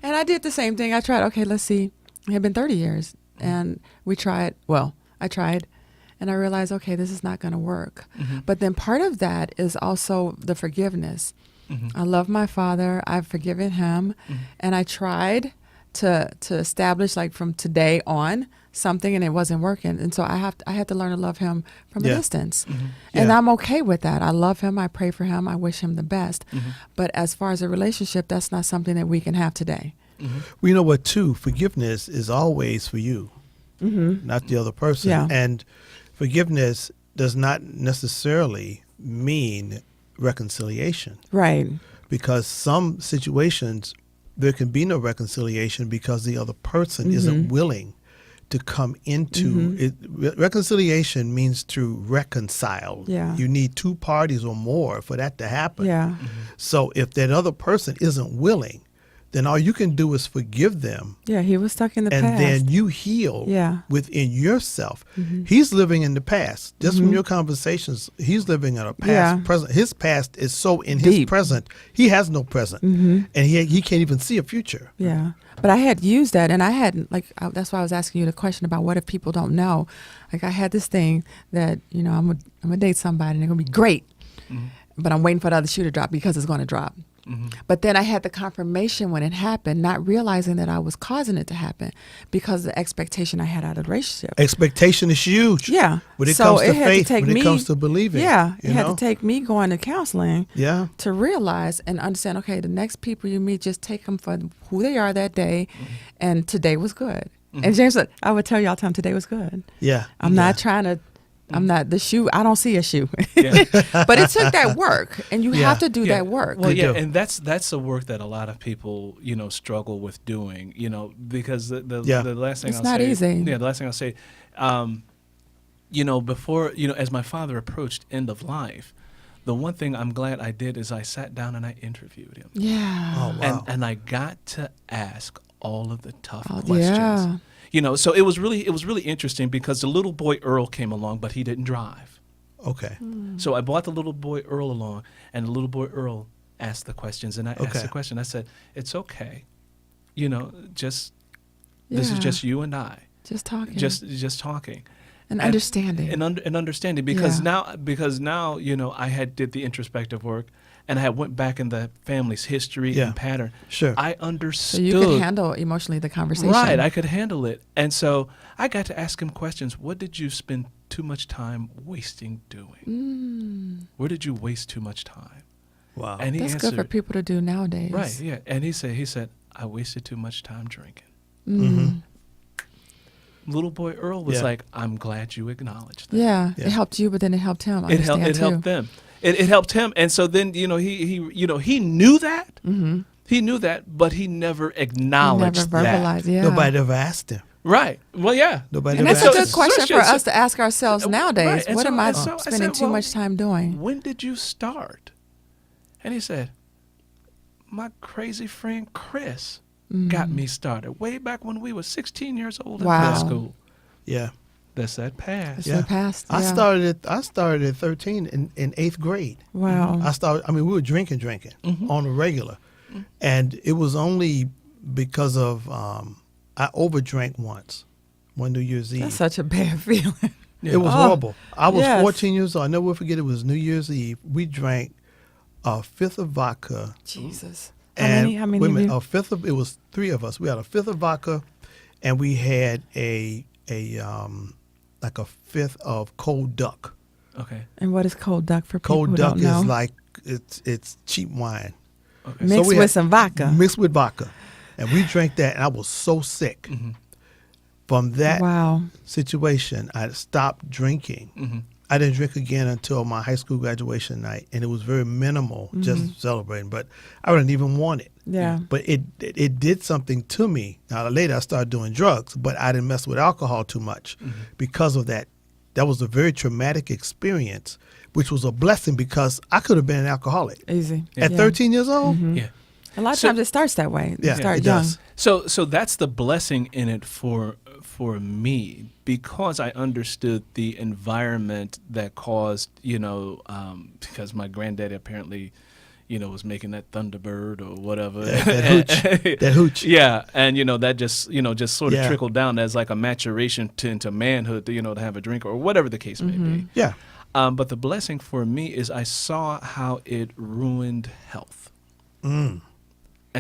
Speaker 3: And I did the same thing. I tried, okay, let's see. It had been 30 years. And I tried. And I realized, okay, this is not going to work. But then part of that is also the forgiveness. I love my father. I've forgiven him. And I tried to establish, like, from today on something, and it wasn't working. And so I had to learn to love him from a distance. And I'm okay with that. I love him. I pray for him. I wish him the best. But as far as a relationship, that's not something that we can have today.
Speaker 2: Well, you know what, too? Forgiveness is always for you, not the other person.
Speaker 3: Yeah.
Speaker 2: And forgiveness does not necessarily mean reconciliation.
Speaker 3: Right.
Speaker 2: Because some situations, there can be no reconciliation because the other person isn't willing to come into it. Reconciliation means to reconcile.
Speaker 3: Yeah.
Speaker 2: You need two parties or more for that to happen.
Speaker 3: Yeah.
Speaker 2: So if that other person isn't willing, then all you can do is forgive them.
Speaker 3: Yeah, he was stuck in the
Speaker 2: and
Speaker 3: past.
Speaker 2: then you heal within yourself. He's living in the past. Just from your conversations, he's living in a past, present. His past is so in his present, he has no present. And he can't even see a future.
Speaker 3: Yeah. But I had used that, and I hadn't, like, that's why I was asking you the question about what if people don't know. Like, I had this thing that, you know, I'm gonna date somebody, and they're going to be great. But I'm waiting for the other shoe to drop because it's going to drop. But then I had the confirmation when it happened, not realizing that I was causing it to happen because of the expectation I had out of the relationship.
Speaker 2: Expectation is huge.
Speaker 3: Yeah.
Speaker 2: When it
Speaker 3: So
Speaker 2: comes to
Speaker 3: it had to
Speaker 2: faith,
Speaker 3: take
Speaker 2: when
Speaker 3: me-
Speaker 2: it comes to believing.
Speaker 3: Yeah. It
Speaker 2: you
Speaker 3: had
Speaker 2: know?
Speaker 3: to take me going to counseling
Speaker 2: Yeah.
Speaker 3: to realize and understand, okay, the next people you meet, just take them for who they are that day. And today was good. And James said, I would tell you all the time, today was good.
Speaker 2: Yeah.
Speaker 3: I'm not trying to, I'm not the shoe. I don't see a shoe. But it took that work, and you have to do that work.
Speaker 4: Well,
Speaker 2: You
Speaker 4: yeah,
Speaker 2: do.
Speaker 4: and that's the work that a lot of people, you know, struggle with doing, you know, because the last thing
Speaker 3: It's
Speaker 4: I'll
Speaker 3: not
Speaker 4: say,
Speaker 3: easy.
Speaker 4: Yeah, the last thing I'll say, you know, before, you know, as my father approached end of life, the one thing I'm glad I did is I sat down and I interviewed him.
Speaker 3: Yeah.
Speaker 2: Oh, wow.
Speaker 4: And I got to ask all of the tough
Speaker 3: Oh,
Speaker 4: questions.
Speaker 3: yeah.
Speaker 4: You know, so it was really interesting because the little boy Earl came along, but he didn't drive.
Speaker 2: Okay.
Speaker 4: So I brought the little boy Earl along, and the little boy Earl asked the questions, and I asked the question. I said, "It's okay, you know, this is
Speaker 3: Yeah.
Speaker 4: just you and I,
Speaker 3: Just talking.
Speaker 4: just talking."
Speaker 3: and understanding.
Speaker 4: and understanding because
Speaker 3: Yeah.
Speaker 4: now you know I had did the introspective work and I went back in the family's history and pattern.
Speaker 2: Sure.
Speaker 4: I
Speaker 3: so
Speaker 4: understood.
Speaker 3: you could handle emotionally the conversation.
Speaker 4: Right, I could handle it, and so I got to ask him questions. What did you spend too much time wasting doing? Where did you waste too much time?
Speaker 2: Wow.
Speaker 4: And he
Speaker 3: That's
Speaker 4: answered,
Speaker 3: good for people to do nowadays.
Speaker 4: right, yeah, and he said I wasted too much time drinking. Little boy Earl was
Speaker 2: Yeah.
Speaker 4: like, I'm glad you acknowledged that.
Speaker 3: Yeah.
Speaker 2: Yeah.
Speaker 3: It helped you, but then it helped him.
Speaker 4: It helped. It helped them. It helped him, and so then he knew that. He knew that, but he never acknowledged
Speaker 3: never
Speaker 4: that.
Speaker 3: verbalized. Yeah.
Speaker 2: Nobody ever asked him.
Speaker 4: Right. Well, yeah.
Speaker 2: Nobody
Speaker 3: And
Speaker 2: ever
Speaker 3: that's a
Speaker 2: asked
Speaker 3: good
Speaker 2: him.
Speaker 3: question for
Speaker 4: so-
Speaker 3: us to ask ourselves nowadays.
Speaker 4: Right, and
Speaker 3: What
Speaker 4: so-
Speaker 3: am I
Speaker 4: and so I
Speaker 3: spending
Speaker 4: said,
Speaker 3: too
Speaker 4: well,
Speaker 3: much time doing?
Speaker 4: When did you start? And he said, my crazy friend Chris got me started way back when we were 16 years old in
Speaker 3: Wow.
Speaker 4: high school.
Speaker 2: Yeah.
Speaker 4: That's that past.
Speaker 3: It's the past.
Speaker 2: I
Speaker 3: yeah.
Speaker 2: started at 13 in 8th grade.
Speaker 3: Wow.
Speaker 2: We were drinking on a regular. And it was only because of, I overdrank once, one New Year's Eve.
Speaker 3: That's such a bad feeling.
Speaker 2: It was
Speaker 3: Oh,
Speaker 2: horrible. I was
Speaker 3: yes.
Speaker 2: 14 years old. I'll never forget, it was New Year's Eve. We drank a fifth of vodka.
Speaker 3: Jesus.
Speaker 2: And
Speaker 3: How many
Speaker 2: wait a
Speaker 3: of
Speaker 2: minute,
Speaker 3: you?
Speaker 2: a fifth of, it was 3 of us. We had a fifth of vodka, and we had like a fifth of cold duck.
Speaker 4: Okay.
Speaker 3: And what is cold duck for people
Speaker 2: Cold
Speaker 3: who
Speaker 2: duck
Speaker 3: don't know?
Speaker 2: is like, it's cheap wine.
Speaker 4: Okay.
Speaker 3: Mixed
Speaker 2: we
Speaker 3: with
Speaker 2: had-
Speaker 3: some vodka.
Speaker 2: Mixed with vodka. And we drank that, and I was so sick. From that
Speaker 3: Wow.
Speaker 2: situation, I stopped drinking. I didn't drink again until my high school graduation night, and it was very minimal, just celebrating. But I didn't even want it.
Speaker 3: Yeah.
Speaker 2: But it did something to me. Now later I started doing drugs, but I didn't mess with alcohol too much because of that. That was a very traumatic experience, which was a blessing because I could have been an alcoholic
Speaker 3: Easy.
Speaker 2: at
Speaker 3: Yeah.
Speaker 2: 13 years old.
Speaker 4: Yeah.
Speaker 3: A lot of
Speaker 4: So-
Speaker 3: times it starts that way.
Speaker 2: Yeah,
Speaker 3: You start
Speaker 2: it
Speaker 3: young.
Speaker 2: does.
Speaker 4: So that's the blessing in it for me because I understood the environment that caused, because my granddaddy apparently, was making that Thunderbird or whatever.
Speaker 2: That hooch.
Speaker 4: Yeah, and that just sort of
Speaker 2: Yeah.
Speaker 4: trickled down as like a maturation into manhood, to have a drink or whatever the case may be.
Speaker 2: Yeah.
Speaker 4: But the blessing for me is I saw how it ruined health. And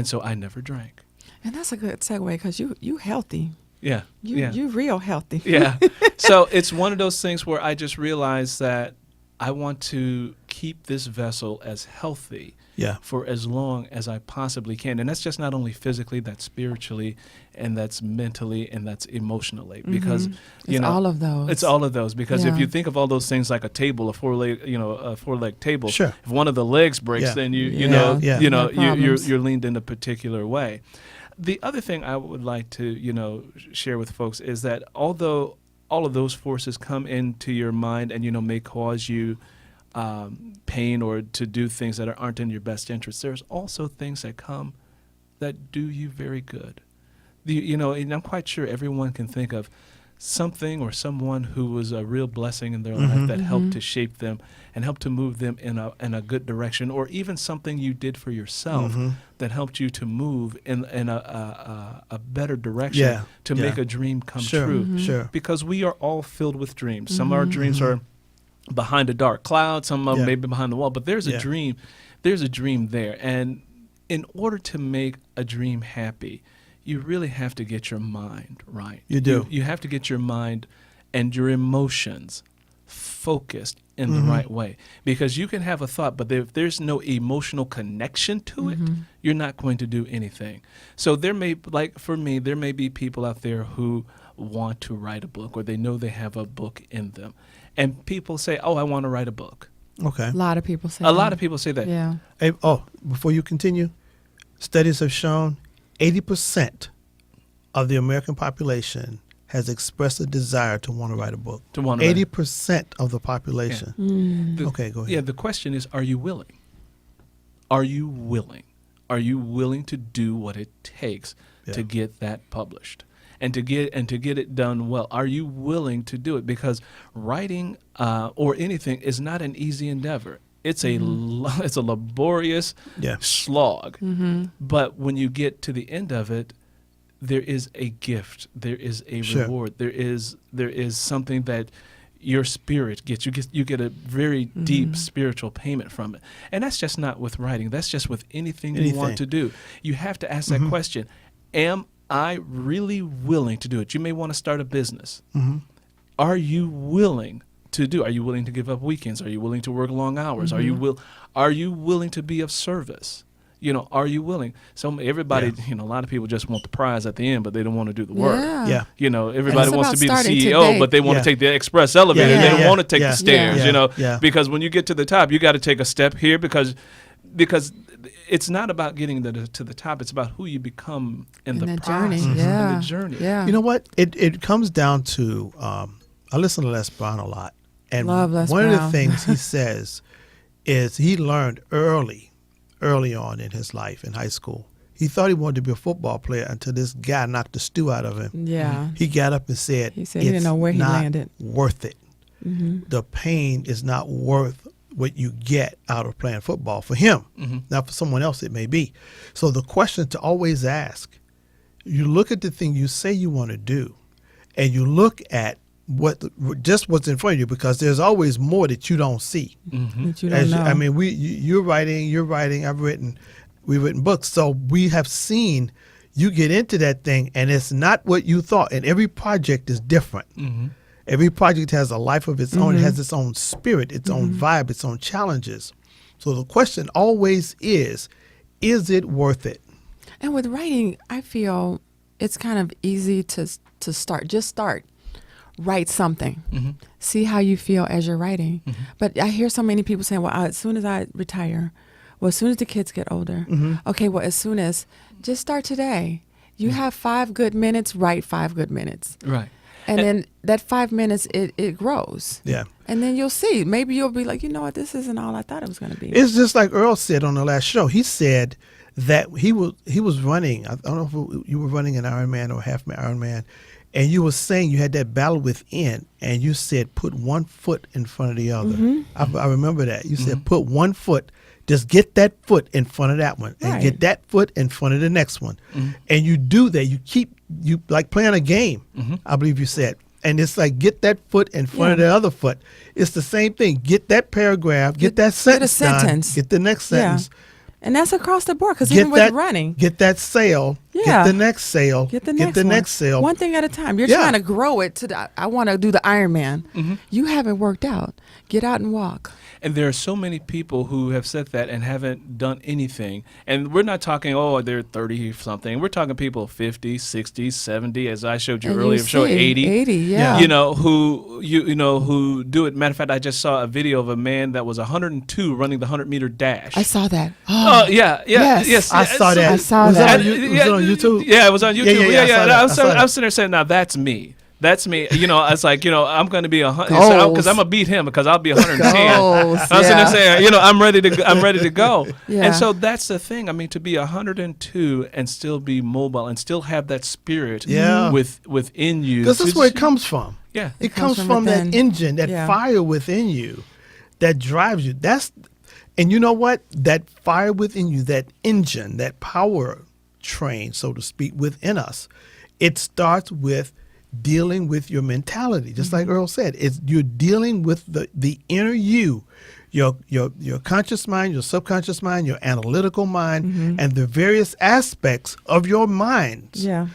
Speaker 4: so I never drank.
Speaker 3: And that's a good segue because you healthy.
Speaker 4: Yeah.
Speaker 3: You real healthy.
Speaker 4: Yeah. So it's one of those things where I just realized that I want to keep this vessel as healthy for as long as I possibly can. And that's just not only physically, that's spiritually, and that's mentally, and that's emotionally. Because,
Speaker 3: it's all of those.
Speaker 4: It's all of those. Because if you think of all those things like a table, a four-leg table,
Speaker 2: sure.
Speaker 4: If one of the legs breaks, then you're leaned in a particular way. The other thing I would like to, share with folks is that although all of those forces come into your mind and, may cause you pain or to do things that aren't in your best interest, there's also things that come that do you very good. And I'm quite sure everyone can think of something or someone who was a real blessing in their life that helped to shape them and helped to move them in a good direction, or even something you did for yourself that helped you to move in a better direction to make a dream come true.
Speaker 2: Sure.
Speaker 4: Because we are all filled with dreams. Some of our dreams are behind a dark cloud, some of them maybe behind the wall, but there's a dream. There's a dream there. And in order to make a dream happy, you really have to get your mind right.
Speaker 2: You do.
Speaker 4: You have to get your mind and your emotions focused in the right way. Because you can have a thought, but if there's no emotional connection to it, you're not going to do anything. So there may, like for me, there may be people out there who want to write a book, or they know they have a book in them. And people say, I want to write a book.
Speaker 2: Okay.
Speaker 3: A lot of people say
Speaker 4: that. A lot of people say that.
Speaker 3: Yeah.
Speaker 2: Hey, before you continue, studies have shown 80% of the American population has expressed a desire to want to write a book. 80% of the population.
Speaker 3: Yeah.
Speaker 2: Okay, go ahead.
Speaker 4: Yeah, the question is, are you willing? Are you willing? Are you willing to do what it takes to get that published? And to get it done well? Are you willing to do it? Because writing or anything is not an easy endeavor. It's it's a laborious slog. But when you get to the end of it, there is a gift. There is a reward. There is something that your spirit gets. You get a very deep spiritual payment from it. And that's just not with writing. That's just with anything you want to do. You have to ask that question: am I really willing to do it? You may want to start a business. Are you willing to do? Are you willing to give up weekends? Are you willing to work long hours? Are you willing to be of service? Are you willing? So everybody, a lot of people just want the prize at the end, but they don't want to do the work.
Speaker 2: Yeah.
Speaker 4: Everybody wants to be the CEO, but they want to take the express elevator. They don't want to take the stairs, because when you get to the top, you got to take a step here because it's not about getting to the top. It's about who you become in the process,
Speaker 3: journey.
Speaker 4: in the journey.
Speaker 3: Yeah.
Speaker 2: You know what? It comes down to, I listen to Les Brown a lot. And
Speaker 3: Love Les
Speaker 2: one
Speaker 3: Brown.
Speaker 2: of the things he says is he learned early on in his life in high school. He thought he wanted to be a football player until this guy knocked the stew out of him.
Speaker 3: Yeah.
Speaker 2: He got up and said,
Speaker 3: he didn't know where he landed.
Speaker 2: Worth it. The pain is not worth what you get out of playing football for him. Now for someone else it may be. So the question to always ask, you look at the thing you say you want to do, and you look at what's in front of you, because there's always more that you don't see.
Speaker 3: That you don't know.
Speaker 2: I mean, you're writing. We've written books, so we have seen you get into that thing, and it's not what you thought. And every project is different. Every project has a life of its own. It has its own spirit, its own vibe, its own challenges. So the question always is it worth it?
Speaker 3: And with writing, I feel it's kind of easy to start. Just start. Write something. See how you feel as you're writing. But I hear so many people saying, well, as soon as I retire, well, as soon as the kids get older, okay, well, as soon as, just start today. You have 5 good minutes, write 5 good minutes.
Speaker 4: Right.
Speaker 3: And then that 5 minutes, it grows.
Speaker 2: Yeah.
Speaker 3: And then you'll see. Maybe you'll be like, you know what, this isn't all I thought it was going to be.
Speaker 2: It's just like Earl said on the last show. He said that he was running. I don't know if you were running an Ironman or half Ironman, and you were saying you had that battle within, and you said put one foot in front of the other. I remember that. You said put one foot. Just get that foot in front of that one, and get that foot in front of the next one. And you do that. You like playing a game, I believe you said. And it's like, get that foot in front of the other foot. It's the same thing. Get that paragraph, get that sentence,
Speaker 3: get a sentence.
Speaker 2: Done, get the next sentence.
Speaker 3: And that's across the board, because even with running.
Speaker 2: Get that sale.
Speaker 3: Yeah.
Speaker 2: Get the next sale.
Speaker 3: Get the
Speaker 2: next sale.
Speaker 3: One thing at a time. You're trying to grow it to I want to do the Ironman. Mm-hmm. You haven't worked out. Get out and walk.
Speaker 4: And there are so many people who have said that and haven't done anything. And we're not talking, they're 30 something. We're talking people 50, 60, 70, as I showed you earlier, show 80.
Speaker 3: 80, yeah.
Speaker 4: Who do it. Matter of fact, I just saw a video of a man that was 102 running the 100-meter dash.
Speaker 3: I saw that.
Speaker 4: Oh, yeah. Yes.
Speaker 2: I saw that.
Speaker 3: Was that
Speaker 2: on YouTube?
Speaker 4: Yeah, it was on YouTube.
Speaker 2: Yeah.
Speaker 4: I was sitting there saying, now that's me. That's me. It's like, I'm going to be 100 because I'm going to beat him because I'll be 110. I was sitting there saying, I'm ready to go.
Speaker 3: Yeah.
Speaker 4: And so that's the thing. I mean, to be 102 and still be mobile and still have that spirit within you.
Speaker 2: Because that's where it comes from.
Speaker 4: Yeah.
Speaker 2: It comes from that engine, that fire within you that drives you. And you know what? That fire within you, that engine, that power train, so to speak, within us, it starts with dealing with your mentality. Just like Earl said, you're dealing with the inner you, your conscious mind, your subconscious mind, your analytical mind, and the various aspects of your minds.
Speaker 3: Yeah.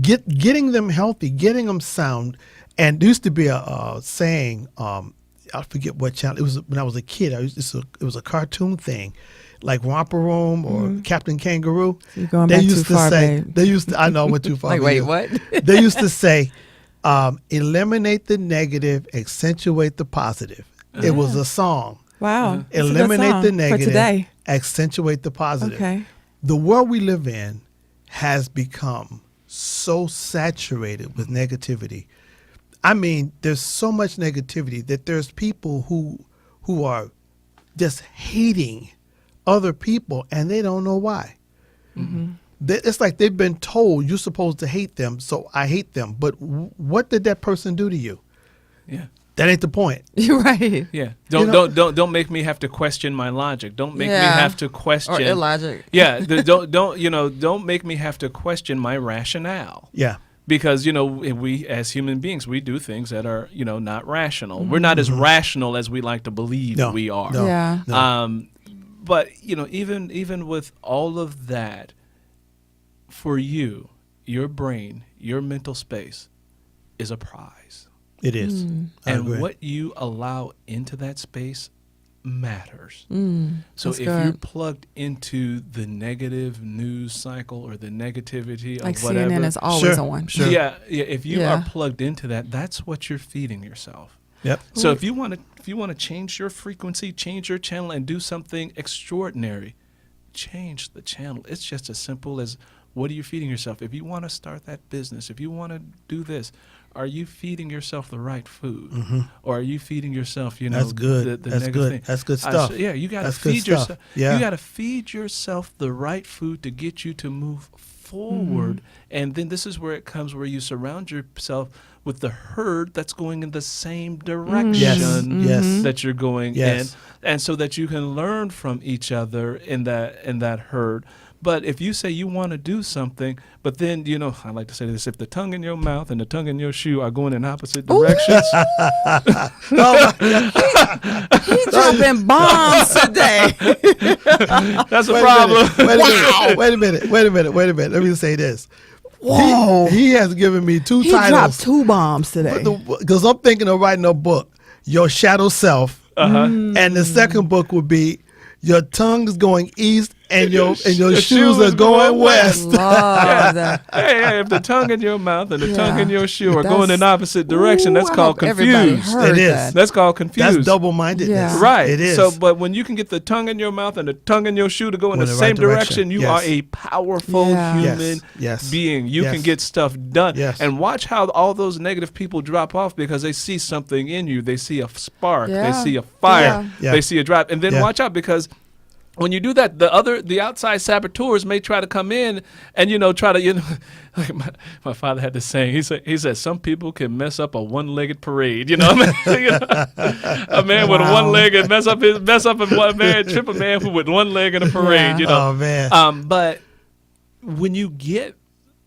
Speaker 2: Getting them healthy, getting them sound. And there used to be a saying, I forget what channel it was when I was a kid. It was a cartoon thing, like Romper Room or Captain Kangaroo.
Speaker 3: So you're going back too far, babe.
Speaker 2: I know I went too far.
Speaker 3: Like, wait, what?
Speaker 2: They used to say, eliminate the negative, accentuate the positive. It was a song.
Speaker 3: Wow.
Speaker 2: Eliminate the negative,
Speaker 3: for today.
Speaker 2: Accentuate the positive.
Speaker 3: Okay.
Speaker 2: The world we live in has become so saturated with negativity. I mean, there's so much negativity that there's people who are just hating other people and they don't know why. Mm-hmm. It's like they've been told you're supposed to hate them, so I hate them. But what did that person do to you?
Speaker 4: Yeah.
Speaker 2: That ain't the point.
Speaker 3: You're right.
Speaker 4: Yeah. Don't make me have to question my logic. Don't make me have to question
Speaker 3: or illogic.
Speaker 4: Yeah. Don't make me have to question my rationale.
Speaker 2: Yeah.
Speaker 4: Because, we as human beings, we do things that are, not rational. We're not as rational as we like to believe we are.
Speaker 2: No,
Speaker 3: yeah.
Speaker 2: No.
Speaker 4: But, even with all of that, for you, your brain, your mental space is a prize.
Speaker 2: It is. I
Speaker 4: And
Speaker 2: agree.
Speaker 4: what you allow into that space matters. So if
Speaker 3: good.
Speaker 4: you're plugged into the negative news cycle or the negativity
Speaker 3: Like
Speaker 4: of whatever,
Speaker 3: CNN is always
Speaker 2: Sure,
Speaker 3: on.
Speaker 2: sure.
Speaker 4: yeah, if you
Speaker 3: Yeah.
Speaker 4: are plugged into that, that's what you're feeding yourself.
Speaker 2: Yep.
Speaker 4: So if you want to change your frequency, change your channel, and do something extraordinary, change the channel. It's just as simple as, what are you feeding yourself? If you want to start that business, if you want to do this, are you feeding yourself the right food, or are you feeding yourself,
Speaker 2: That's good.
Speaker 4: the
Speaker 2: That's
Speaker 4: negative
Speaker 2: good.
Speaker 4: thing?
Speaker 2: That's good stuff.
Speaker 4: You got to
Speaker 2: That's good
Speaker 4: feed
Speaker 2: stuff.
Speaker 4: yourself.
Speaker 2: Yeah.
Speaker 4: You got to feed yourself the right food to get you to move forward. And then this is where it comes, where you surround yourself with the herd that's going in the same direction
Speaker 2: Yes.
Speaker 4: that you're going
Speaker 2: Yes.
Speaker 4: in, and so that you can learn from each other in that herd. But if you say you want to do something, but then, I like to say this, if the tongue in your mouth and the tongue in your shoe are going in opposite directions.
Speaker 3: He dropping bombs today.
Speaker 4: That's a problem.
Speaker 2: Wait a minute. Let me say this.
Speaker 3: Whoa.
Speaker 2: He has given me two
Speaker 3: He
Speaker 2: titles.
Speaker 3: dropped 2 bombs today.
Speaker 2: Because I'm thinking of writing a book, Your Shadow Self. And the second book would be Your Tongue's Going East and your shoes are going west.
Speaker 3: Love that.
Speaker 4: Hey, if the tongue in your mouth and the tongue in your shoe are
Speaker 3: That's-
Speaker 4: going in opposite direction, that's
Speaker 3: I
Speaker 4: called
Speaker 3: hope everybody
Speaker 4: confused.
Speaker 3: heard
Speaker 2: It is.
Speaker 3: that.
Speaker 4: That's called confused.
Speaker 2: That's double-mindedness.
Speaker 3: Yeah.
Speaker 4: Right.
Speaker 2: It is.
Speaker 4: So, but when you can get the tongue in your mouth and the tongue in your shoe to go in
Speaker 2: Go
Speaker 4: the
Speaker 2: in the
Speaker 4: same
Speaker 2: right direction.
Speaker 4: direction, you
Speaker 2: Yes.
Speaker 4: are a powerful
Speaker 3: Yeah.
Speaker 4: human
Speaker 2: Yes.
Speaker 4: being. You
Speaker 2: Yes.
Speaker 4: can get stuff done.
Speaker 2: Yes.
Speaker 4: And watch how all those negative people drop off because they see something in you. They see a spark.
Speaker 3: Yeah.
Speaker 4: They see a fire.
Speaker 2: Yeah.
Speaker 4: They see a drive. And then
Speaker 2: Yeah.
Speaker 4: watch out, because when you do that, the outside saboteurs may try to come in and try to like my father had this saying. He said some people can mess up a one-legged parade. A man with a one leg and mess up in one man, trip a man who with one leg in a parade.
Speaker 2: Oh, man.
Speaker 4: But when you get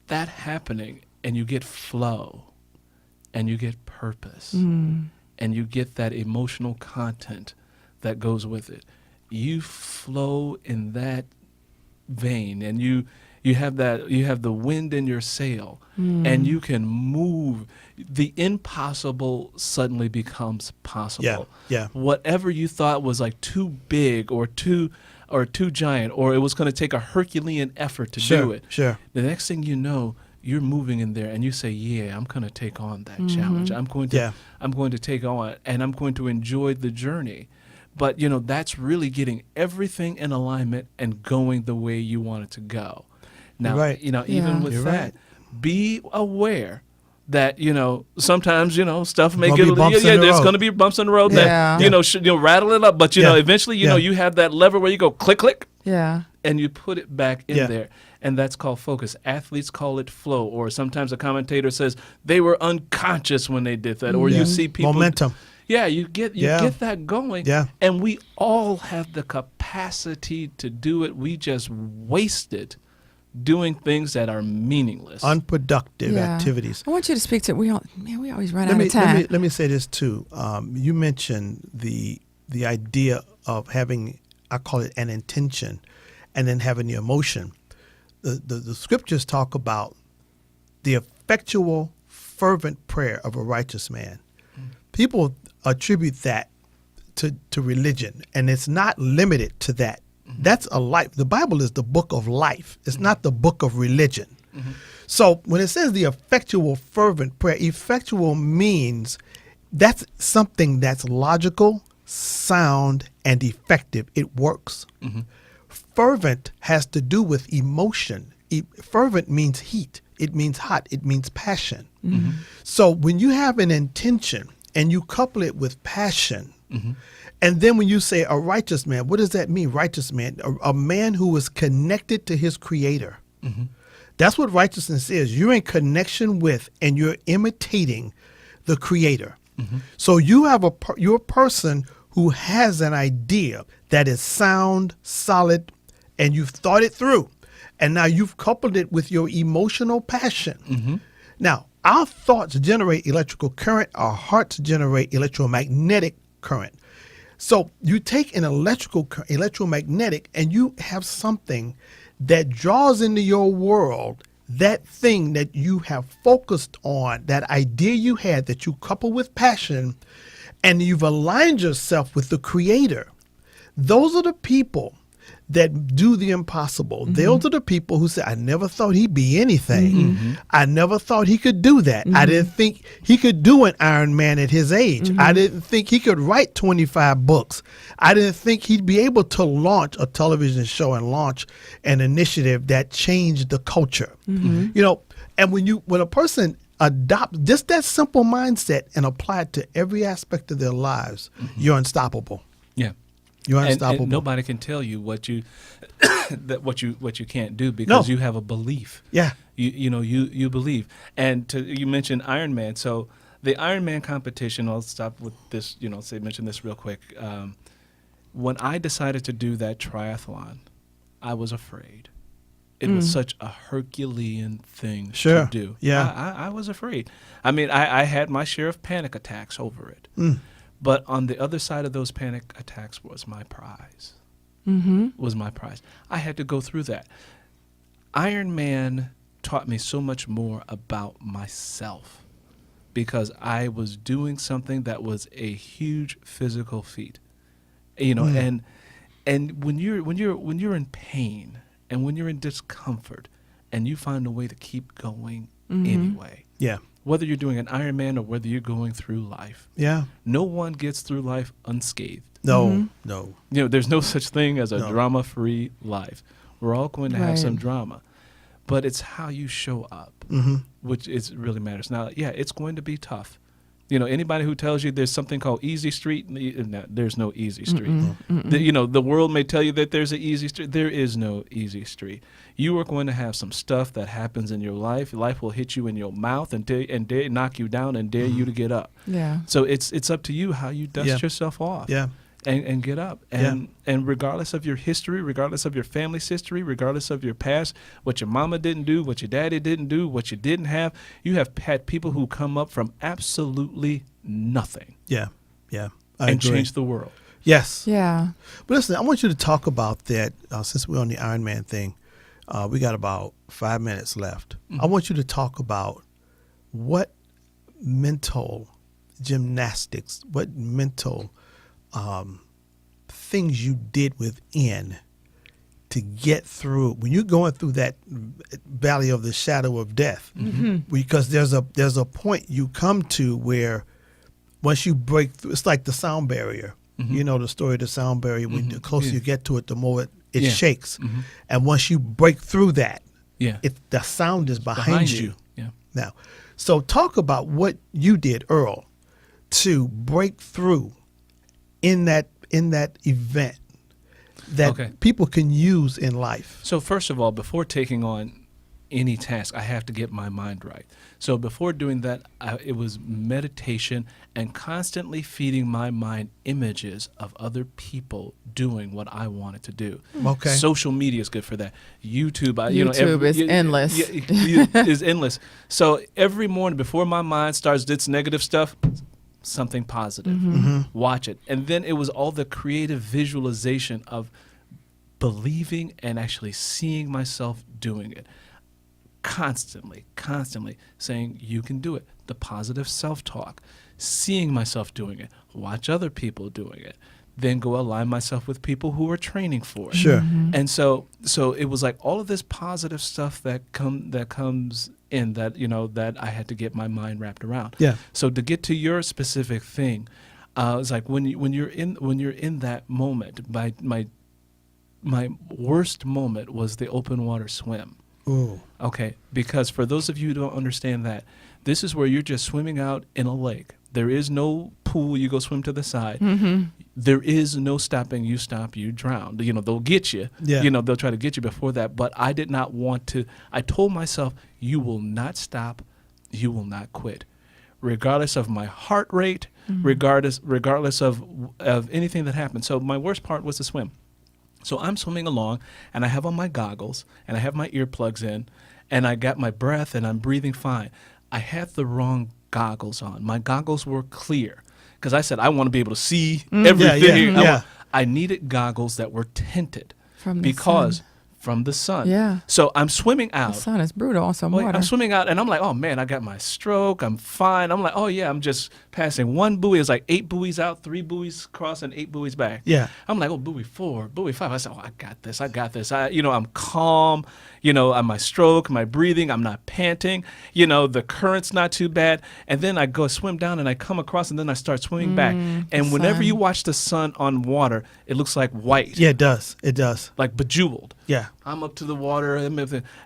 Speaker 4: that happening and you get flow, and you get purpose, and you get that emotional content that goes with it. You flow in that vein, and you have the wind in your sail, and you can move. The impossible suddenly becomes possible.
Speaker 2: Yeah.
Speaker 4: Whatever you thought was like too big or too giant, or it was going to take a Herculean effort to do it.
Speaker 2: Sure.
Speaker 4: The next thing you know, you're moving in there, and you say, "Yeah, I'm going to take on that challenge. I'm going to take on, and I'm going to enjoy the journey." But that's really getting everything in alignment and going the way you want it to go. Now, even with that, be aware that sometimes stuff may get there's going to be bumps in the road that should rattle it up, but eventually you have that lever where you go click click, and you put it back in there, and that's called focus. Athletes call it flow, or sometimes a commentator says they were unconscious when they did that, or you see people
Speaker 2: momentum.
Speaker 4: Yeah, you get that going, and we all have the capacity to do it. We just waste it doing things that are meaningless,
Speaker 2: unproductive activities.
Speaker 3: I want you to speak to. We always run out of time.
Speaker 2: Let me say this too. You mentioned the idea of having, I call it an intention, and then having the emotion. The scriptures talk about the effectual, fervent prayer of a righteous man. People attribute that to religion, and it's not limited to that. That's a life. The Bible is the book of life. It's not the book of religion. So when it says the effectual, fervent prayer, effectual means that's something that's logical, sound, and effective. It works. Fervent has to do with emotion. Fervent means heat. It means hot. It means passion. So when you have an intention and you couple it with passion, and then when you say a righteous man, what does that mean? Righteous man, a man who is connected to his creator. That's what righteousness is. You're in connection with and you're imitating the creator. So you're a person who has an idea that is sound, solid, and you've thought it through. And now you've coupled it with your emotional passion. Now, our thoughts generate electrical current. Our hearts generate electromagnetic current. So you take an electromagnetic, and you have something that draws into your world that thing that you have focused on, that idea you had that you couple with passion, and you've aligned yourself with the creator. Those are the people that do the impossible. Those are the people who say, I never thought he'd be anything. I never thought he could do that. I didn't think he could do an Ironman at his age. I didn't think he could write 25 books. I didn't think he'd be able to launch a television show and launch an initiative that changed the culture. And when a person adopts just that simple mindset and apply it to every aspect of their lives, you're unstoppable.
Speaker 4: Yeah.
Speaker 2: You're unstoppable.
Speaker 4: And nobody can tell you what you what you can't do, because you have a belief.
Speaker 2: Yeah.
Speaker 4: You believe. And you mentioned Ironman. So the Ironman competition, I'll stop with this, mention this real quick. When I decided to do that triathlon, I was afraid. It was such a Herculean thing to do.
Speaker 2: Yeah.
Speaker 4: I was afraid. I mean, I had my share of panic attacks over it. But on the other side of those panic attacks was my prize. Was my prize. I had to go through that. Ironman taught me so much more about myself, because I was doing something that was a huge physical feat. And when you're in pain and when you're in discomfort and you find a way to keep going anyway.
Speaker 2: Yeah.
Speaker 4: Whether you're doing an Ironman or whether you're going through life.
Speaker 2: Yeah.
Speaker 4: No one gets through life unscathed.
Speaker 2: No.
Speaker 4: There's no such thing as a drama-free life. We're all going to have some drama. But it's how you show up, which really matters. Now, it's going to be tough. Anybody who tells you there's something called easy street, there's no easy street. The world may tell you that there's an easy street. There is no easy street. You are going to have some stuff that happens in your life. Life will hit you in your mouth and knock you down and dare you to get up.
Speaker 3: Yeah.
Speaker 4: So it's up to you how you dust yourself off.
Speaker 2: Yeah.
Speaker 4: and get up. And regardless of your history, regardless of your family's history, regardless of your past, what your mama didn't do, what your daddy didn't do, what you didn't have, you have had people who come up from absolutely nothing.
Speaker 2: Yeah. I
Speaker 4: and
Speaker 2: agree.
Speaker 4: change the world.
Speaker 3: Yeah.
Speaker 2: But listen, I want you to talk about that since we're on the Ironman thing. We got about 5 minutes left. I want you to talk about what mental gymnastics, what mental things you did within to get through when you're going through that valley of the shadow of death. Because there's a point you come to where once you break through, it's like the sound barrier. You know the story of the sound barrier. When the closer you get to it, the more it shakes. And once you break through that, the sound is behind you. Now, so talk about what you did, Earl, to break through in that event that people can use in life.
Speaker 4: So first of all, before taking on any task, I have to get my mind right. So before doing that, it was meditation and constantly feeding my mind images of other people doing what I wanted to do.
Speaker 2: Okay.
Speaker 4: Social media is good for that. YouTube,
Speaker 3: is endless.
Speaker 4: Is endless. So every morning before my mind starts its negative stuff, something positive. Watch it. And then it was all the creative visualization of believing and actually seeing myself doing it. Constantly saying you can do it. The positive self-talk, seeing myself doing it, watch other people doing it, then go align myself with people who are training for it.
Speaker 2: Sure.
Speaker 4: And so it was like all of this positive stuff that comes in that I had to get my mind wrapped around.
Speaker 2: Yeah.
Speaker 4: So to get to your specific thing, it's like when you're in that moment. My worst moment was the open water swim.
Speaker 2: Ooh.
Speaker 4: Okay, because for those of you who don't understand that, this is where you're just swimming out in a lake. There is no pool, you go swim to the side. There is no stopping, you stop, you drown. They'll get you.
Speaker 2: Yeah.
Speaker 4: They'll try to get you before that. But I did not want to. I told myself, you will not stop, you will not quit. Regardless of my heart rate, regardless of anything that happened. So my worst part was the swim. So I'm swimming along, and I have on my goggles, and I have my earplugs in, and I got my breath, and I'm breathing fine. I had the wrong goggles on. My goggles were clear, because I said I want to be able to see everything. I needed goggles that were tinted from the sun.
Speaker 3: Yeah.
Speaker 4: So I'm swimming out.
Speaker 3: The sun is brutal on some water.
Speaker 4: I'm swimming out, and I'm like, oh, man, I got my stroke. I'm fine. I'm like, oh, yeah, I'm just passing one buoy. It's like 8 buoys out, 3 buoys across, and 8 buoys back.
Speaker 2: Yeah.
Speaker 4: I'm like, oh, buoy 4, buoy 5. I said, oh, I got this. I'm calm. On my stroke, my breathing, I'm not panting. The current's not too bad. And then I go swim down, and I come across, and then I start swimming back. And whenever you watch the sun on water, it looks like white.
Speaker 2: Yeah, it does. It does.
Speaker 4: Like bejeweled.
Speaker 2: Yeah.
Speaker 4: I'm up to the water, and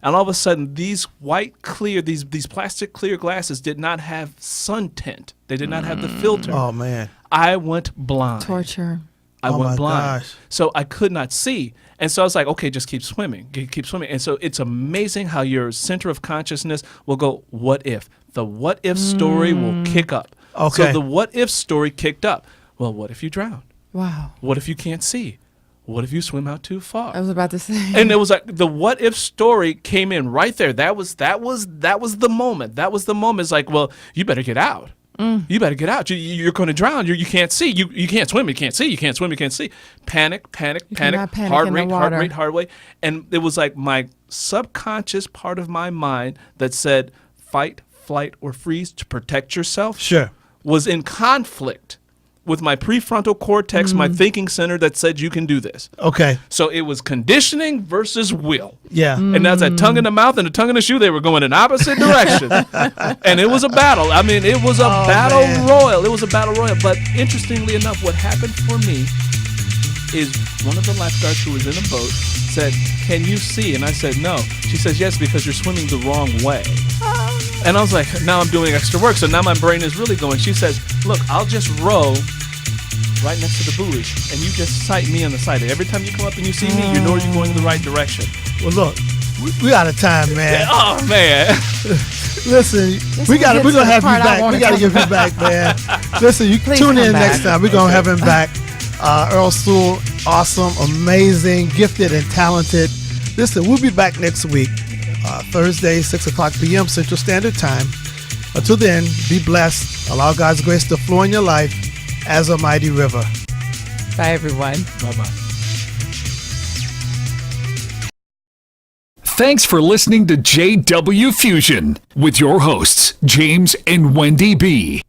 Speaker 4: all of a sudden, these white clear, these plastic clear glasses did not have sun tint. They did not have the filter.
Speaker 2: Oh, man.
Speaker 4: I went blind.
Speaker 3: Torture.
Speaker 4: I went blind.
Speaker 2: Gosh.
Speaker 4: So I could not see. And so I was like, okay, just keep swimming. Keep swimming. And so it's amazing how your center of consciousness will go, what if? The what if story will kick up.
Speaker 2: Okay.
Speaker 4: So the what if story kicked up. Well, what if you drown?
Speaker 3: Wow.
Speaker 4: What if you can't see? What if you swim out too far?
Speaker 3: I was about to say.
Speaker 4: And it was like the what if story came in right there. That was the moment. That was the moment. It's like, well, you better get out. You better get out. You're going to drown. You can't see. You can't swim. You can't see. You can't swim. You can't see. Panic. Heart rate. And it was like my subconscious part of my mind that said fight, flight, or freeze to protect yourself.
Speaker 2: Sure. Was
Speaker 4: in conflict with my prefrontal cortex, my thinking center that said you can do this.
Speaker 2: Okay.
Speaker 4: So it was conditioning versus will.
Speaker 2: Yeah.
Speaker 4: And that's that tongue in the mouth and the tongue in the shoe. They were going in opposite directions. And it was a battle. I mean, it was a battle royal. It was a battle royal. But interestingly enough, what happened for me is one of the lifeguards who was in the boat said, can you see? And I said, no. She says, yes, because you're swimming the wrong way. And I was like, now I'm doing extra work. So now my brain is really going. She says, look, I'll just row right next to the buoy, and you just sight me on the side. And every time you come up and you see me, you know you're going in the right direction.
Speaker 2: Well, look, we out of time, man.
Speaker 4: Oh, man.
Speaker 2: Listen, we're going to have you back. We got to give you back, man. Listen, you tune in next time. We're going to have him back. Earl Sewell, awesome, amazing, gifted, and talented. Listen, we'll be back next week, Thursday, 6 o'clock p.m. Central Standard Time. Until then, be blessed. Allow God's grace to flow in your life as a mighty river.
Speaker 3: Bye, everyone.
Speaker 4: Bye-bye.
Speaker 1: Thanks for listening to JW Fusion with your hosts, James and Wendy B.